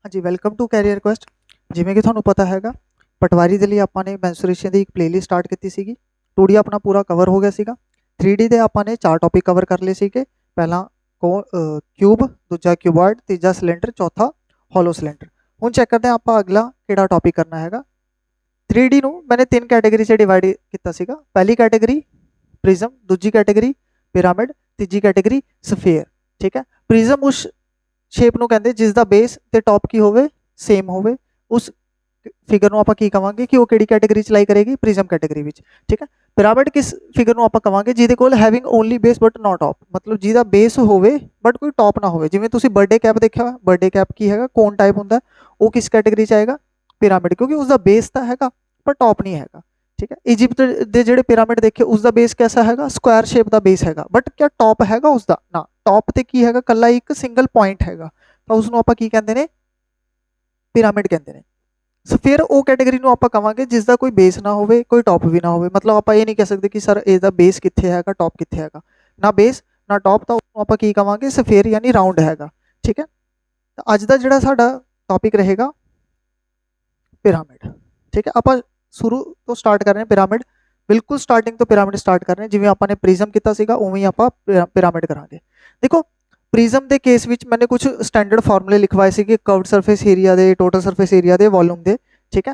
हाँ जी, welcome to career request. ਜਿਵੇਂ ਕਿ ਤੁਹਾਨੂੰ ਪਤਾ ਹੈਗਾ, ਪਟਵਾਰੀ ਦੇ ਲਈ ਆਪਾਂ ਨੇ ਮੈਂਸੂਰੇਸ਼ਨ ਦੀ ਇੱਕ ਪਲੇਲਿਸਟ ਸਟਾਰਟ ਕੀਤੀ ਸੀਗੀ। 2D ਆਪਣਾ ਪੂਰਾ ਕਵਰ ਹੋ ਗਿਆ ਸੀਗਾ। 3D ਦੇ ਆਪਾਂ ਨੇ 4 ਟੌਪਿਕ ਕਵਰ ਕਰ ਲਏ ਸੀਗੇ। ਪਹਿਲਾ ਕਿਊਬ, ਦੂਜਾ ਕਿਊਬॉइड, ਤੀਜਾ ਸਿਲੰਡਰ, ਚੌਥਾ ਹੋਲੋ ਸਿਲੰਡਰ। ਹੁਣ ਚੈੱਕ ਕਰਦੇ ਹਾਂ ਆਪਾਂ ਅਗਲਾ ਕਿਹੜਾ ਟੌਪਿਕ ਕਰਨਾ ਹੈਗਾ। 3D ਨੂੰ ਮੈंने 3 ਕੈਟੇਗਰੀ 'ਚ ਡਿਵਾਈਡ ਕੀਤਾ ਸੀਗਾ। ਪਹਿਲੀ ਕੈਟੇਗਰੀ ਪ੍ਰਿਜ਼ਮ, ਦੂਜੀ ਕੈਟੇਗਰੀ ਪਿਰਾਮਿਡ, ਤੀਜੀ ਕੈਟੇਗਰੀ ਸਫੇਅਰ। ਠੀਕ ਹੈ, ਪ੍ਰਿਜ਼ਮ ਉਸ ਸ਼ੇਪ ਨੂੰ ਕਹਿੰਦੇ ਜਿਸ ਦਾ ਬੇਸ ਤੇ ਟੌਪ ਕੀ ਹੋਵੇ ਸੇਮ ਹੋਵੇ। ਉਸ ਫਿਗਰ ਨੂੰ ਆਪਾਂ ਕੀ ਕਵਾਂਗੇ ਕਿ ਉਹ ਕਿਹੜੀ ਕੈਟੇਗਰੀ ਚ ਲਾਈ ਕਰੇਗੀ, ਪ੍ਰਿਜ਼ਮ ਕੈਟੇਗਰੀ ਵਿੱਚ। ਠੀਕ ਹੈ, ਪਿਰਾਮਿਡ ਕਿਸ ਫਿਗਰ ਨੂੰ ਆਪਾਂ ਕਵਾਂਗੇ ਜਿਹਦੇ ਕੋਲ having only base but not top, ਮਤਲਬ ਜਿਹਦਾ ਬੇਸ ਹੋਵੇ ਬਟ ਕੋਈ ਟੌਪ ਨਾ ਹੋਵੇ। ਜਿਵੇਂ ਤੁਸੀਂ ਬਰਥਡੇ ਕੈਪ ਦੇਖਿਆ ਹੋਇਆ, ਬਰਥਡੇ ਕੈਪ ਕੀ ਹੈਗਾ, ਕੋਨ ਟਾਈਪ ਹੁੰਦਾ, ਉਹ ਕਿਸ ਕੈਟੇਗਰੀ ਚ ਆਏਗਾ, ਪਿਰਾਮਿਡ, ਕਿਉਂਕਿ ਉਸਦਾ ਬੇਸ ਤਾਂ ਹੈਗਾ ਪਰ ਟੌਪ ਨਹੀਂ ਹੈਗਾ। ਠੀਕ ਹੈ, ਇजिप्ट ਦੇ ਜਿਹੜੇ ਪਿਰਾਮਿਡ ਦੇਖੇ ਉਸਦਾ ਬੇਸ कैसा हैगा, स्क्वायर शेप ਦਾ ਬੇਸ ਹੈਗਾ, ਬਟ क्या ਟੌਪ ਹੈਗਾ ਉਸਦਾ ਨਾ, ਟੌਪ ਤੇ ਕੀ ਹੈਗਾ, ਕੱਲਾ ਇੱਕ ਸਿੰਗਲ ਪੁਆਇੰਟ ਹੈਗਾ, ਤਾਂ ਉਸਨੂੰ ਆਪਾਂ ਕੀ ਕਹਿੰਦੇ ਨੇ, ਪਿਰਾਮਿਡ ਕਹਿੰਦੇ ਨੇ। ਫਿਰ ਉਹ ਕੈਟੇਗਰੀ ਨੂੰ ਆਪਾਂ ਕਵਾਂਗੇ ਜਿਸ ਦਾ ਕੋਈ ਬੇਸ ਨਾ ਹੋਵੇ, ਕੋਈ ਟੌਪ ਵੀ ਨਾ ਹੋਵੇ। ਮਤਲਬ ਆਪਾਂ ਇਹ ਨਹੀਂ ਕਹਿ ਸਕਦੇ ਕਿ ਸਰ ਇਹਦਾ ਬੇਸ ਕਿੱਥੇ ਹੈਗਾ, ਟੌਪ ਕਿੱਥੇ ਹੈਗਾ, ਨਾ ਬੇਸ ਨਾ ਟੌਪ, ਤਾਂ ਉਹਨੂੰ ਆਪਾਂ ਕੀ ਕਵਾਂਗੇ, ਸਫੇਅਰ ਯਾਨੀ ਰਾਉਂਡ ਹੈਗਾ। ਠੀਕ ਹੈ, ਤਾਂ ਅੱਜ ਦਾ ਜਿਹੜਾ ਸਾਡਾ ਟੌਪਿਕ ਰਹੇਗਾ ਪਿਰਾਮਿਡ। ਠੀਕ ਹੈ, ਆਪਾਂ ਸ਼ੁਰੂ ਤੋਂ ਸਟਾਰਟ ਕਰ ਰਹੇ ਹਾਂ ਪਿਰਾਮਿਡ, ਬਿਲਕੁਲ ਸਟਾਰਟਿੰਗ ਤੋਂ ਪਿਰਾਮਿਡ ਸਟਾਰਟ ਕਰ ਰਹੇ ਹਾਂ। ਜਿਵੇਂ ਆਪਾਂ ਨੇ ਪ੍ਰਿਜ਼ਮ ਕੀਤਾ ਸੀਗਾ ਉਵੇਂ ਹੀ ਆਪਾਂ ਪਿਰਾਮਿਡ ਕਰਾਂਗੇ। ਦੇਖੋ ਪ੍ਰਿਜ਼ਮ ਦੇ ਕੇਸ ਵਿੱਚ मैंने कुछ स्टैंडर्ड ਫਾਰਮੂਲੇ ਲਿਖਵਾਏ ਸੀਗੇ, कर्व्ड ਸਰਫੇਸ ਏਰੀਆ ਦੇ, ਟੋਟਲ ਸਰਫੇਸ ਏਰੀਆ ਦੇ, ਵੋਲੂਮ ਦੇ। ਠੀਕ ਹੈ,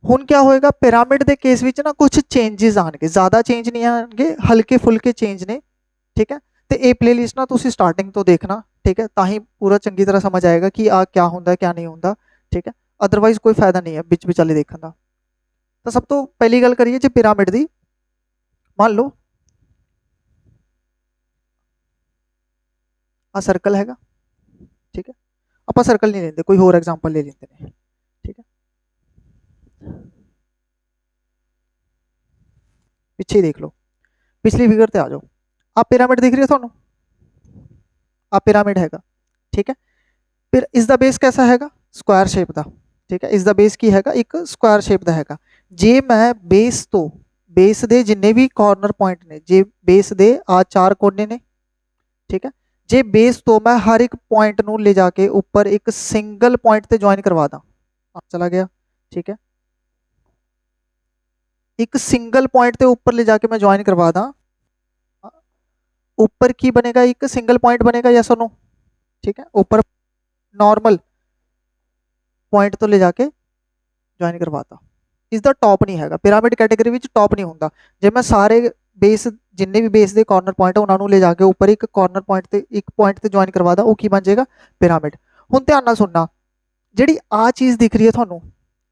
ਹੁਣ क्या ਹੋਏਗਾ ਪਿਰਾਮਿਡ ਦੇ ਕੇਸ ਵਿੱਚ ਨਾ ਕੁਝ ਚੇਂजेस ਆਣਗੇ, ਜ਼ਿਆਦਾ ਚੇਂਜ ਨਹੀਂ ਆਣਗੇ, ਹਲਕੇ ਫੁਲਕੇ ਚੇਂਜ ਨੇ। ਠੀਕ ਹੈ, ਤੇ ਇਹ ਪਲੇਲਿਸਟ ਨਾ ਤੁਸੀਂ ਸਟਾਰਟਿੰਗ ਤੋਂ ਦੇਖਣਾ। ਠੀਕ ਹੈ, ਤਾਂ ਹੀ ਪੂਰਾ ਚੰਗੀ ਤਰ੍ਹਾਂ ਸਮਝ ਆਏਗਾ ਕਿ ਆ क्या ਹੁੰਦਾ क्या नहीं ਹੁੰਦਾ। ਠੀਕ ਹੈ, ਅਦਰਵਾਈਜ਼ ਕੋਈ ਫਾਇਦਾ ਨਹੀਂ ਹੈ ਵਿੱਚ ਵਿਚਾਲੇ ਦੇਖਣ ਦਾ। ਤਾਂ ਸਭ ਤੋਂ ਪਹਿਲੀ ਗੱਲ ਕਰੀਏ ਜੇ ਪਿਰਾਮਿਡ ਦੀ, ਮੰਨ ਲਓ ਆ ਸਰਕਲ ਹੈਗਾ। ਠੀਕ ਹੈ, ਆਪਾਂ ਸਰਕਲ ਨਹੀਂ ਲੈਂਦੇ, ਕੋਈ ਹੋਰ ਐਗਜ਼ਾਮਪਲ ਲੈ ਲੈਂਦੇ ਨੇ। ਠੀਕ ਹੈ, ਪਿੱਛੇ ਦੇਖ ਲਓ, ਪਿਛਲੀ ਫਿਗਰ ਤੇ ਆ ਜਾਓ। ਆ ਪਿਰਾਮਿਡ ਦਿਖ ਰਹੀ ਹੈ ਤੁਹਾਨੂੰ, ਆ ਪਿਰਾਮਿਡ ਹੈਗਾ। ਠੀਕ ਹੈ, ਫਿਰ ਇਸ ਦਾ ਬੇਸ कैसा ਹੈਗਾ, ਸਕੁਆਇਰ ਸ਼ੇਪ ਦਾ। ਠੀਕ ਹੈ, ਇਸ ਦਾ ਬੇਸ ਕੀ ਹੈਗਾ, ਇੱਕ ਸਕੁਆਇਰ ਸ਼ੇਪ ਦਾ ਹੈਗਾ। ਜੇ ਮੈਂ ਬੇਸ ਤੋਂ, ਬੇਸ ਦੇ ਜਿੰਨੇ ਵੀ ਕਾਰਨਰ ਪੁਆਇੰਟ ਨੇ, ਜੇ ਬੇਸ ਦੇ ਆ 4 ਕੋਨੇ ਨੇ। ਠੀਕ ਹੈ, ਜੇ ਬੇਸ ਤੋਂ ਮੈਂ ਹਰ ਇੱਕ ਪੁਆਇੰਟ ਨੂੰ ਲੈ ਜਾ ਕੇ ਉੱਪਰ ਇੱਕ ਸਿੰਗਲ ਪੁਆਇੰਟ ਤੇ ज्वाइन करवा दा, चला गया। ठीक है, एक सिंगल पॉइंट के ऊपर ले जाके मैं ज्वाइन करवा दा, ऊपर की बनेगा, एक सिंगल पॉइंट बनेगा, यस और नो। ठीक है, ऊपर नॉर्मल पॉइंट तो ले जाके ज्वाइन करवाता, इसका टॉप नहीं हैगा, पिरामिड कैटेगरी में टॉप नहीं होता। जे मैं सारे बेस जिन्ने भी बेस के कॉर्नर पॉइंट उन्होंने ले जाके ऊपर एक कॉर्नर पॉइंट ते एक पॉइंट ते ज्वाइन करवा दा, वो की बन जाएगा, पिरामिड। हुण ध्यान नाल सुनना, जिहड़ी आ चीज़ दिख रही है तुहानूं,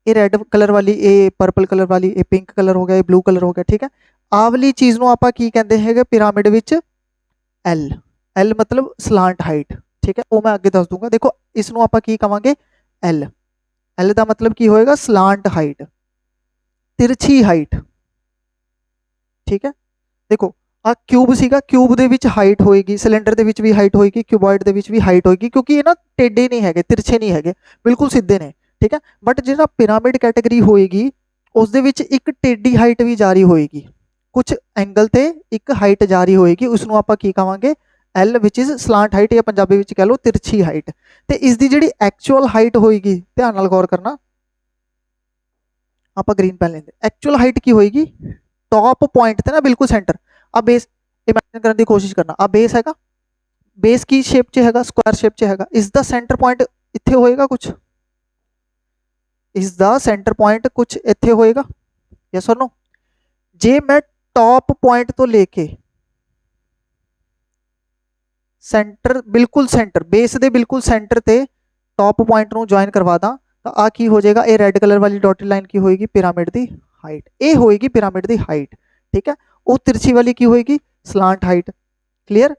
ये रेड कलर वाली, ये पर्पल कलर वाली, ये पिंक कलर हो गया, ये ब्लू कलर हो गया। ठीक है, आ वाली चीज़ नूं आपां की कहंदे हैगे पिरामिड विच, एल। एल मतलब सलांट हाइट। ठीक है, वो मैं अगे दस दूंगा। देखो इसनूं आपां की कहांगे, एल। एल का मतलब की होएगा, सलांट हाइट, तिरछी हाइट। ठीक है, देखो आ क्यूब सीगा, क्यूब दे विच हाइट होएगी, सिलेंडर दे विच भी हाइट होएगी, क्यूबॉइड दे विच भी हाइट होएगी, क्योंकि ये ना टेढ़े नहीं हैगे, तिरछे नहीं हैगे, बिल्कुल सीधे ने। ठीक है, बट जिहड़ा पिरामिड कैटेगरी होएगी उस दे विच एक टेढ़ी हाइट भी जारी होएगी, कुछ एंगल ते एक हाइट जारी होएगी, उसनूं आपां की कहांगे, L, which is slant height, या पंजाबी विच कह लो तिरछी हाइट। ते इस दी जिहड़ी एक्चुअल हाइट होएगी, ध्यान नाल गौर करना, आप ग्रीन पेन लेंगे, एक्चुअल हाइट की होएगी टॉप पॉइंट ते ना बिल्कुल सेंटर। अब बेस इमेजिन करने की कोशिश करना, अब बेस हैगा, बेस की शेप च हैगा, स्क्वायर शेप च हैगा, इस दा सेंटर पॉइंट इत्थे होएगा कुछ, इस दा सेंटर पॉइंट कुछ इत्थे होएगा, यस और नो। जे मैं टॉप पॉइंट तो लेके सेंटर, बिल्कुल सेंटर, बेस दे बिल्कुल सेंटर ते टॉप पॉइंट नूं ज्वाइन करवा दा, तो आ की हो जाएगा, ये रेड कलर वाली डॉटेड लाइन की होएगी पिरामिड दी हाइट, ये होएगी पिरामिड दी हाइट। ठीक है, वो तिरछी वाली की होएगी, सलांट हाइट। क्लीयर,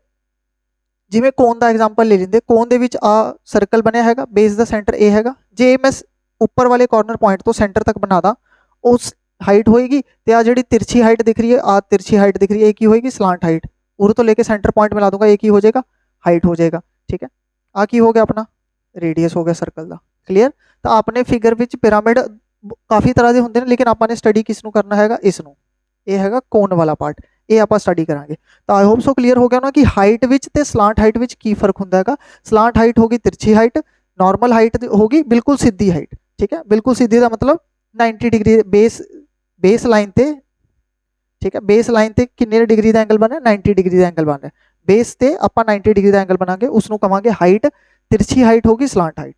जिवें कोन का एग्जाम्पल ले लेंगे, कोन दे विच आ सर्कल बनया हैगा, बेस दा सेंटर ए हैगा, जे मैं ऊपर वाले कॉर्नर पॉइंट तो सेंटर तक बना दा, उस हाइट होएगी, ते आ जिहड़ी तिरछी हाइट दिख रही है, आ तिरछी हाइट दिख रही है, ये की होएगी, सलांट हाइट। उर तो लेके सेंटर पॉइंट मिला दूंगा, ये की हो जाएगा, हाइट हो जाएगा। ठीक है, आ की हो गया अपना रेडियस हो गया सर्कल का। क्लीयर, तो आपने फिगर विच पिरामिड काफ़ी तरह के होंगे, लेकिन आपने स्टडी किसनूं करना हैगा, इसनूं, ये हैगा कोन वाला पार्ट, ये आप स्टडी करांगे। तो आई होप सो क्लीयर हो गया ना कि हाइट विच ते सलांट हाइट विच की फर्क हुंदा हैगा। सलांट हाइट होगी तिरछी हाइट, नॉर्मल हाइट होगी बिल्कुल सीधी हाइट, ठीक है। बिल्कुल सीधी का मतलब 90 डिग्री बेस लाइन ते, ठीक है। बेस लाइन ਤੇ ਕਿੰਨੇ ਡਿਗਰੀ ਦਾ ਐਂਗਲ ਬਣ ਰਿਹਾ 90 ਡਿਗਰੀ ਦਾ ਐਂਗਲ ਬਣ ਰਿਹਾ। ਬੇਸ ਤੇ ਆਪਾਂ 90 ਡਿਗਰੀ ਦਾ ਐਂਗਲ ਬਣਾਗੇ, ਉਸ ਨੂੰ ਕਵਾਂਗੇ ਹਾਈਟ। ਤਿਰਛੀ ਹਾਈਟ ਹੋਗੀ ਸਲਾਂਟ ਹਾਈਟ।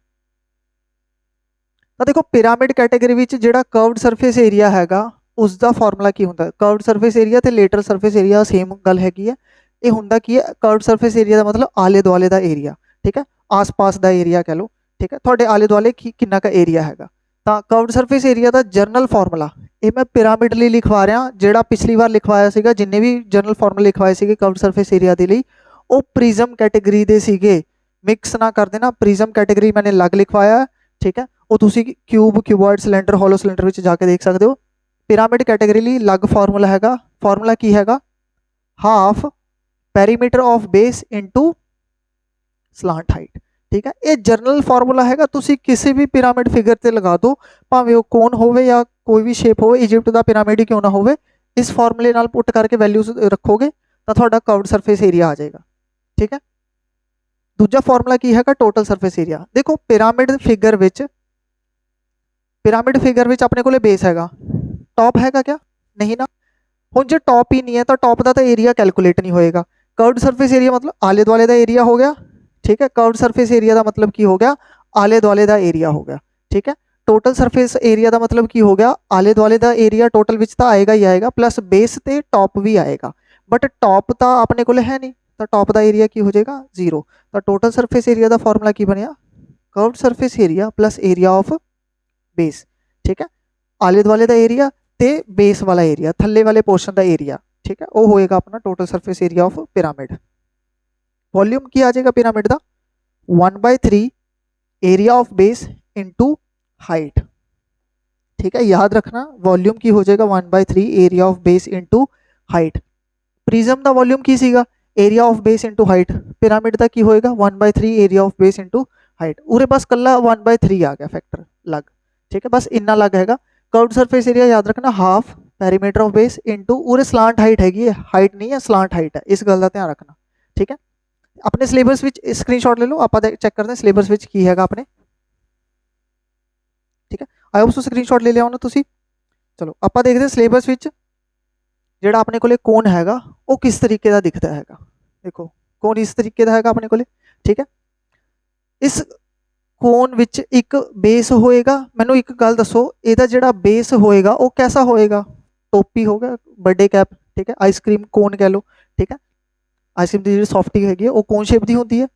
ਤਾਂ ਦੇਖੋ ਪਿਰਾਮਿਡ ਕੈਟਾਗਰੀ ਵਿੱਚ ਜਿਹੜਾ ਕਰਵਡ ਸਰਫੇਸ ਏਰੀਆ ਹੈਗਾ ਉਸ ਦਾ ਫਾਰਮੂਲਾ ਕੀ ਹੁੰਦਾ, ਕਰਵਡ ਸਰਫੇਸ ਏਰੀਆ ਤੇ ਲੇਟਰਲ ਸਰਫੇਸ ਏਰੀਆ ਸੇਮ ਗੱਲ ਹੈਗੀ ਹੈ। ਇਹ ਹੁੰਦਾ ਕੀ ਹੈ, ਕਰਵਡ ਸਰਫੇਸ ਏਰੀਆ ਦਾ ਮਤਲਬ ਆਲੇ ਦੁਆਲੇ ਦਾ ਏਰੀਆ, ਠੀਕ ਹੈ, ਆਸ-ਪਾਸ ਦਾ ਏਰੀਆ ਕਹਿ ਲਓ, ਠੀਕ ਹੈ। ਤੁਹਾਡੇ ਆਲੇ ਦੁਆਲੇ ਕਿੰਨਾ ਕੁ ਏਰੀਆ ਹੈਗਾ। ਤਾਂ ਕਰਵਡ ਸਰਫੇਸ ਏਰੀਆ ਦਾ ਜਰਨਲ ਫਾਰਮੂਲਾ ਇਹ ਮੈਂ ਪਿਰਾਮਿਡ ਲਈ ਲਿਖਵਾ ਰਿਹਾ, ਜਿਹੜਾ ਪਿਛਲੀ ਵਾਰ ਲਿਖਵਾਇਆ ਸੀਗਾ, ਜਿੰਨੇ ਵੀ ਜਰਨਲ ਫਾਰਮੂਲੇ ਲਿਖਵਾਏ ਸੀਗੇ ਕਰਵਡ ਸਰਫੇਸ ਏਰੀਆ ਦੇ ਲਈ ਉਹ ਪ੍ਰਿਜ਼ਮ ਕੈਟਾਗਰੀ ਦੇ ਸੀਗੇ। ਮਿਕਸ ਨਾ ਕਰ ਦੇਣਾ, ਪ੍ਰਿਜ਼ਮ ਕੈਟਾਗਰੀ ਮੈंने ਅਲੱਗ ਲਿਖਵਾਇਆ, ਠੀਕ ਹੈ। ਉਹ ਤੁਸੀਂ ਕਿਊਬ, ਕਿਊਬॉइड, ਸਿਲੰਡਰ, ਹੋਲੋ ਸਿਲੰਡਰ ਵਿੱਚ ਜਾ ਕੇ ਦੇਖ ਸਕਦੇ ਹੋ। ਪਿਰਾਮਿਡ ਕੈਟਾਗਰੀ ਲਈ ਅਲੱਗ ਫਾਰਮੂਲਾ ਹੈਗਾ। ਫਾਰਮੂਲਾ ਕੀ ਹੈਗਾ, half perimeter of base into slant height, ਠੀਕ ਹੈ। ਇਹ ਜਰਨਲ ਫਾਰਮੂਲਾ ਹੈਗਾ, ਤੁਸੀਂ ਕਿਸੇ ਵੀ ਪਿਰਾਮਿਡ ਫਿਗਰ ਤੇ ਲਗਾ ਦਿਓ, ਭਾਵੇਂ ਉਹ ਕੋਨ ਹੋਵੇ ਜਾਂ ਕੋਈ ਵੀ ਸ਼ੇਪ ਹੋਵੇ, ਇਜਿਪਟ ਦਾ ਪਿਰਾਮਿਡ ਹੀ ਕਿਉਂ ਨਾ ਹੋਵੇ, ਇਸ ਫਾਰਮੂਲੇ ਨਾਲ ਪੁੱਟ ਕਰਕੇ ਵੈਲਿਊਜ਼ ਰੱਖੋਗੇ ਤਾਂ ਤੁਹਾਡਾ ਕਰਵਡ ਸਰਫੇਸ ਏਰੀਆ ਆ ਜਾਏਗਾ, ਠੀਕ ਹੈ। ਦੂਜਾ ਫਾਰਮੂਲਾ ਕੀ ਹੈਗਾ, ਟੋਟਲ ਸਰਫੇਸ ਏਰੀਆ। ਦੇਖੋ ਪਿਰਾਮਿਡ ਫਿਗਰ ਵਿੱਚ ਆਪਣੇ ਕੋਲੇ ਬੇਸ ਹੈਗਾ, ਟੌਪ ਹੈਗਾ ਕਿਆ ਨਹੀਂ ਨਾ। ਹੁਣ ਜੇ ਟੌਪ ਹੀ ਨਹੀਂ ਹੈ ਤਾਂ ਟੌਪ ਦਾ ਤਾਂ ਏਰੀਆ ਕੈਲਕੂਲੇਟ ਨਹੀਂ ਹੋਏਗਾ। ਕਰਵਡ ਸਰਫੇਸ ਏਰੀਆ मतलब आले दुआले ਦਾ ਏਰੀਆ ਹੋ ਗਿਆ, ठीक है। कर्व्ड सरफेस एरिया का मतलब की हो गया, आले दुआले का एरिया हो गया, ठीक है। टोटल सरफेस एरिया का मतलब की हो गया, आले दुआले का एरिया टोटल विच तो आएगा ही आएगा, प्लस बेस ते टॉप भी आएगा, बट टॉप तो अपने को है नहीं, तो टॉप का एरिया की हो जाएगा 0। तो टोटल सरफेस एरिया का फॉर्मूला की बनया, curved surface area plus area of base, ठीक है। आले दुआले का एरिया ते बेस वाला एरिया, थल्ले वाले पोर्शन का एरिया, ठीक है, वो होएगा अपना total surface area of pyramid. Volume की आ जाएगा पिरामिड का 1/3 area of base into height, ठीक है। याद रखना वॉल्यूम की हो जाएगा 1/3 area of base into height. Prism का वॉल्यूम की सीगा area of base into height, pyramid का की होएगा 1/3 area of base into height. उरे बस कला 1/3 आ गया फैक्टर लग, ठीक है, बस इन्ना लग हैगा। कर्व्ड सरफेस एरिया याद रखना half perimeter of base into उरे स्लांट हाइट हैगी है, हाइट नहीं है स्लांट हाइट है, इस गल का ध्यान रखना, ठीक है। अपने सिलेबस विच स्क्रीनशॉट ले लो, आप चेक करते हैं सिलेबस विच की हैगा अपने, ठीक है। आई होप सो स्क्रीनशॉट ले लिया होना तुसी। चलो आप देखते हैं सिलेबस विच जिहड़ा अपने कोले कोन हैगा वो किस तरीके का दिखता हैगा। देखो कोन इस तरीके का हैगा अपने कोले, ठीक है। इस कोन विच एक बेस होएगा, मैनू एक गल दसो इहदा जिहड़ा बेस होएगा वो कैसा होएगा, टोपी होगा, बर्थडे कैप, ठीक है, आइसक्रीम कोन कह लो, ठीक है। आइसक्रीम की जी सॉफ्टी हैगी है वो कोन शेप की होती है,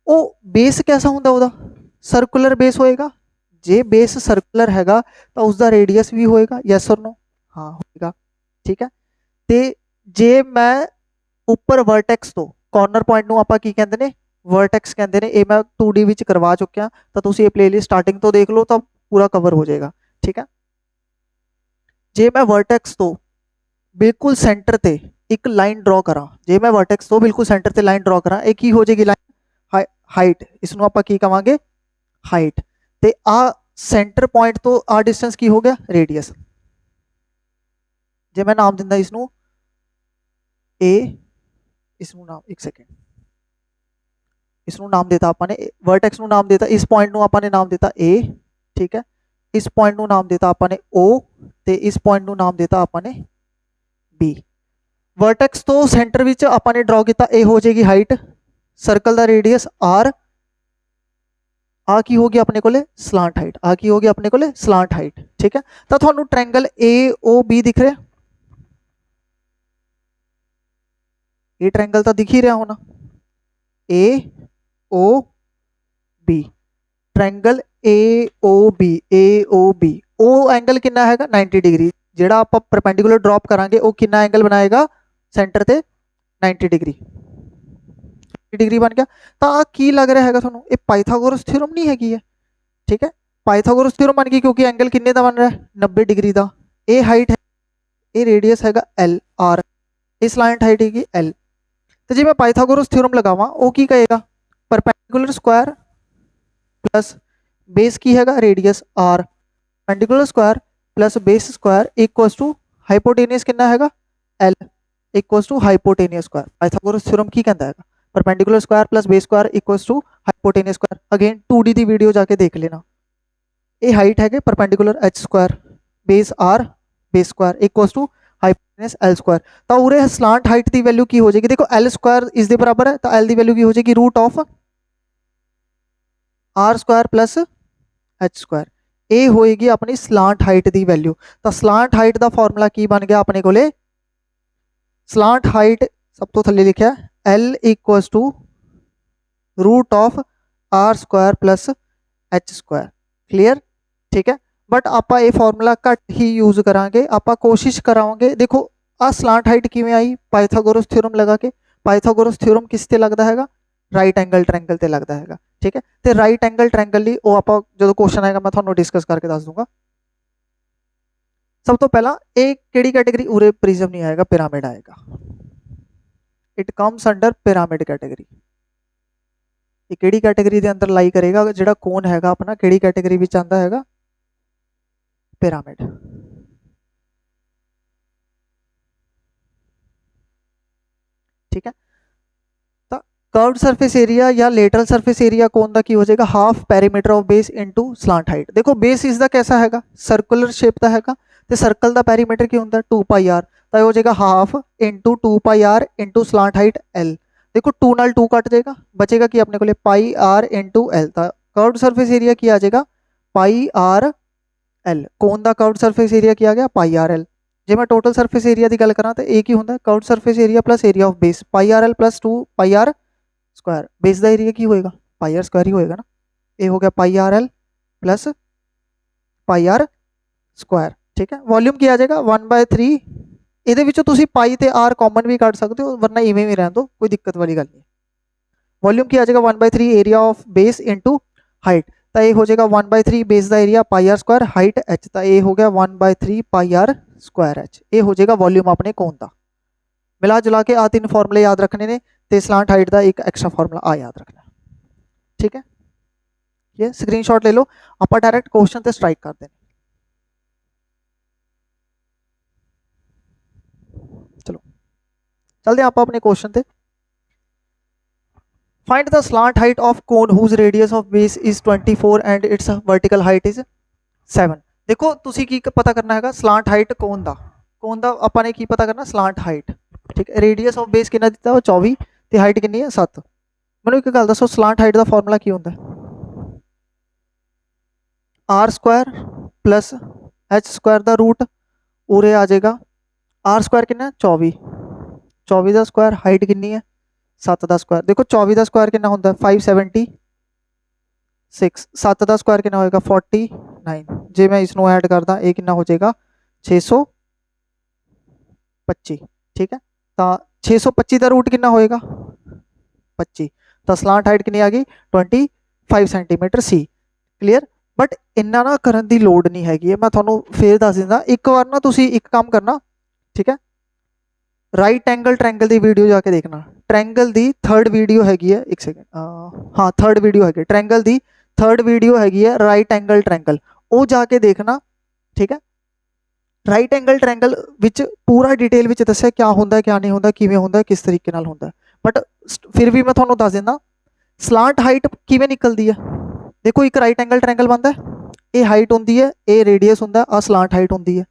वो बेस कैसा होंदा उहदा, सर्कुलर बेस होएगा। जे बेस सर्कुलर हैगा तो उसका रेडियस भी होएगा, यस और नो, हाँ होएगा, ठीक है। ते जे मैं उपर वर्टेक्स तो कॉर्नर पॉइंट नूं आपां की कहंदे ने, वर्टेक्स कहंदे ने, ये मैं 2D विच करवा चुकिया, तो तुसीं ये प्लेलिस्ट स्टार्टिंग तो देख लो तो पूरा कवर हो जाएगा, ठीक है। जे मैं वर्टेक्स तो बिल्कुल सेंटर ते एक लाइन ड्रॉ करा, जे मैं वर्टेक्स तो बिल्कुल सेंटर ते लाइन ड्रॉ करा, एक ही हो जाएगी लाइन हाइट, इसनूं आपां की कहांगे हाइट। ते आ सेंटर पॉइंट तो आ डिस्टेंस की हो गया रेडियस। जे मैं नाम दिंदा इसनूं ए, इसनूं नाम एक सेकेंड, इसनूं नाम देता आपने वर्टेक्स नूं नाम देता, इस पॉइंट नूं आपने नाम देता ए, ठीक है। इस पॉइंट नूं नाम देता आपने ओ, ते इस पॉइंट नूं नाम देता आपने बी। वर्टेक्स तो सेंटर विच आपने ड्रॉ किया, ए हो जाएगी हाइट, सर्कल का रेडियस आर, आ की होगी अपने कोले स्लांट हाइट, आ की होगी अपने कोले स्लांट हाइट, ठीक है। तो थानू ट्रायंगल ए ओ बी दिख रहा, ये ट्रायंगल तो दिख ही रहा होना, A O B, triangle A O B, A O B, O angle कितना हैगा 90 डिग्री, जिहड़ा आप परपेंडिकुलर ड्रॉप करांगे वो कितना एंगल बनाएगा सेंटर ते 90 डिग्री बन गया। तो आ की लग रहा है थोड़ा, ये पाइथागोरस थ्योरम नहीं हैगी है, ठीक है। पाइथागोरस थ्योरम बन गई क्योंकि एंगल किन्ने दा बन रहा है 90 डिग्री का, ए हाइट है, ए रेडियस हैगा एल आर, इस स्लांट हाइट हैगी एल। तो जी मैं पाइथागोरस थ्योरम लगावा वो की कहेगा, परपेंडिकुलर स्क्वायर प्लस बेस की हैगा radius R, perpendicular square plus base square equals to hypotenuse कितना हैगा L equals to hypotenuse square. Pythagoras theorem की कहता है, perpendicular square plus base square equals to hypotenuse square. Again 2D ਦੀ video ਜਾ ਕੇ ਦੇਖ ਲੈਣਾ। ਇਹ ਹਾਈਟ ਹੈਗੇ perpendicular h square base r base square equals to hypotenuse l square. ਤਾਂ ਉਰੇ ਸਲਾਂਟ ਹਾਈਟ ਦੀ ਵੈਲਿਊ ਕੀ ਹੋ ਜਾਏਗੀ? ਦੇਖੋ l स्क्वायर ਇਸ ਦੇ ਬਰਾਬਰ ਹੈ ਤਾਂ l ਦੀ ਵੈਲਿਊ ਕੀ ਹੋ ਜਾਏਗੀ? Root of r square plus h square. ਇਹ ਹੋਏਗੀ ਆਪਣੀ ਸਲਾਂਟ ਹਾਈਟ ਦੀ ਵੈਲਿਊ। ਤਾਂ ਸਲਾਂਟ ਹਾਈਟ ਦਾ ਫਾਰਮੂਲਾ ਕੀ ਬਣ ਗਿਆ ਆਪਣੇ ਕੋਲੇ? ਸਲਾਂਟ ਹਾਈਟ ਸਭ ਤੋਂ ਥੱਲੇ ਲਿਖਿਆ l equals to root of r square plus h square. Clear? ठीक है। बट आप ये फॉर्मूला घट ही यूज करांगे, आप कोशिश कराओगे। देखो आ स्लांट हाइट किवें आई? पाइथागोरस थ्योरम लगा के। पाइथागोरस थ्योरम किस ते लगता हैगा? राइट एंगल ट्रायंगल ते लगता हैगा। ठीक है। तो राइट एंगल ट्रायंगल लई वो आप जो क्वेश्चन आएगा मैं तुहानू डिस्कस करके दस दूंगा। सब तो पहला ये किहड़ी कैटेगरी? उरे प्रिज्म नहीं आएगा, पिरामिड आएगा। It comes under pyramid category. ये किहड़ी कैटेगरी के अंदर लाई करेगा? जिहड़ा कोन हैगा अपना किहड़ी कैटेगरी विच आंदा हैगा? पिरामिड। ठीक है। तो कर्व्ड सरफेस एरिया या लेटरल सरफेस एरिया कोन दा की हो जाएगा? Half perimeter of base into slant height. देखो बेस इसका कैसा हैगा? सर्कुलर शेप का हैगा ते सर्कल का पेरीमीटर की होंदा? 2πr। तो हो जाएगा half into 2πr into slant height l। देखो 2 नाल 2 कट जाएगा, बचेगा कि अपने को pi R into L. Curved surface area की आ जाएगा पाई आर एल। कोन दा कर्व्ड सरफेस एरिया की आ गया? Pi R L. जे मैं टोटल सरफेस एरिया की गल करा तो एक ही होंदा curved surface area plus area of base pi R L plus 2 pi are square. Base का एरिया की होएगा? पाई आर स्क्वायर ही होएगा ना। ये हो गया pi R L plus pi are square. ठीक है। वॉल्यूम की आ जाएगा 1/3। ਇਹਦੇ ਵਿੱਚੋਂ ਤੁਸੀਂ ਪਾਈ ਤੇ r ਕਾਮਨ ਵੀ ਕੱਢ ਸਕਦੇ ਹੋ, ਵਰਨਾ ਇਵੇਂ ਵੀ ਰਹਿਣ ਦਿਓ, ਕੋਈ ਦਿੱਕਤ ਵਾਲੀ ਗੱਲ ਨਹੀਂ। ਵੋਲਿਊਮ ਕੀ ਆ ਜਾਏਗਾ 1/3 area of base into height. ਤਾਂ ਇਹ ਹੋ ਜਾਏਗਾ 1/3 ਬੇਸ ਦਾ ਏਰੀਆ ਪਾਈ r ਸਕੁਆਇਰ, ਹਾਈਟ h। ਤਾਂ ਇਹ ਹੋ ਗਿਆ 1/3 ਪਾਈ r ਸਕੁਆਇਰ h। ਇਹ ਹੋ ਜਾਏਗਾ ਵੋਲਿਊਮ ਆਪਣੇ ਕੋਨ ਦਾ। ਮਿਲਾ ਜੁਲਾ ਕੇ ਆ ਤਿੰਨ ਫਾਰਮੂਲੇ ਯਾਦ ਰੱਖਣੇ ਨੇ ਤੇ ਸਲਾਂਟ ਹਾਈਟ ਦਾ ਇੱਕ ਐਕਸਟਰਾ ਫਾਰਮੂਲਾ ਆ ਯਾਦ ਰੱਖਣਾ। ਠੀਕ ਹੈ। ਇਹ ਸਕਰੀਨਸ਼ਾਟ ਲੈ ਲਓ, ਆਪਾਂ ਡਾਇਰੈਕਟ ਕੁਐਸਚਨ ਤੇ ਸਟ੍ਰਾਈਕ ਕਰਦੇ ਨੇ। चलो चलते हैं आप अपने क्वेश्चन पे। Find the slant height of cone whose radius of base is 24 and its vertical height is 7। देखो तुसी की पता करना हैगा स्लांट हाइट कोन दा ਆਪਾਂ ਨੇ ਕੀ पता करना? Slant height. ठीक है। रेडियस ऑफ बेस कितना दिता? 24 ਤੇ हाइट कितनी है? 7। ਮੈਨੂੰ ਇੱਕ ਗੱਲ ਦੱਸੋ स्लांट हाइट ਦਾ ਫਾਰਮੂਲਾ ਕੀ ਹੁੰਦਾ? r square plus h square ਦਾ रूट ਉਰੇ ਆ ਜਾਏਗਾ r स्क्वायर कितना? 24। 24 का स्क्वायर, हाइट कितनी है? 7 का स्क्वायर। देखो 24 का स्क्वायर कितना होता है? 576। 7 का स्क्वायर कितना होएगा? 49। जे मैं इसनों ऐड करदा ये कितना हो जाएगा? 625। ठीक है। तो 625 का रूट कितना होएगा? 25। तो स्लांट हाइट कितनी आ गई? 25 सेंटीमीटर सी। क्लीयर? बट इन्ना ना करन दी लोड़ नहीं हैगी, मैं तुहानू फिर दस दिंदा। एक बार ना तुसी एक काम करना, ठीक है, राइट एंगल ट्रायंगल की वीडियो जाके देखना। ट्रायंगल की 3rd वीडियो हैगी है, एक सेकंड, हाँ 3rd वीडियो हैगी ट्रायंगल की 3rd वीडियो हैगी है राइट एंगल ट्रायंगल, वो जाके देखना। ठीक है। राइट एंगल ट्रायंगल विच पूरा डिटेल विच दस्सिया क्या होंदा क्या नहीं होंदा, किवें होंदा, किस तरीके नाल होंदा। बट फिर भी मैं तुहानू दस दिंदा स्लांट हाइट किवें निकलदी है। देखो एक राइट एंगल ट्रायंगल बनता है, ये हाइट होंदी है, ये रेडियस होंदा, आ स्लांट हाइट होंदी है।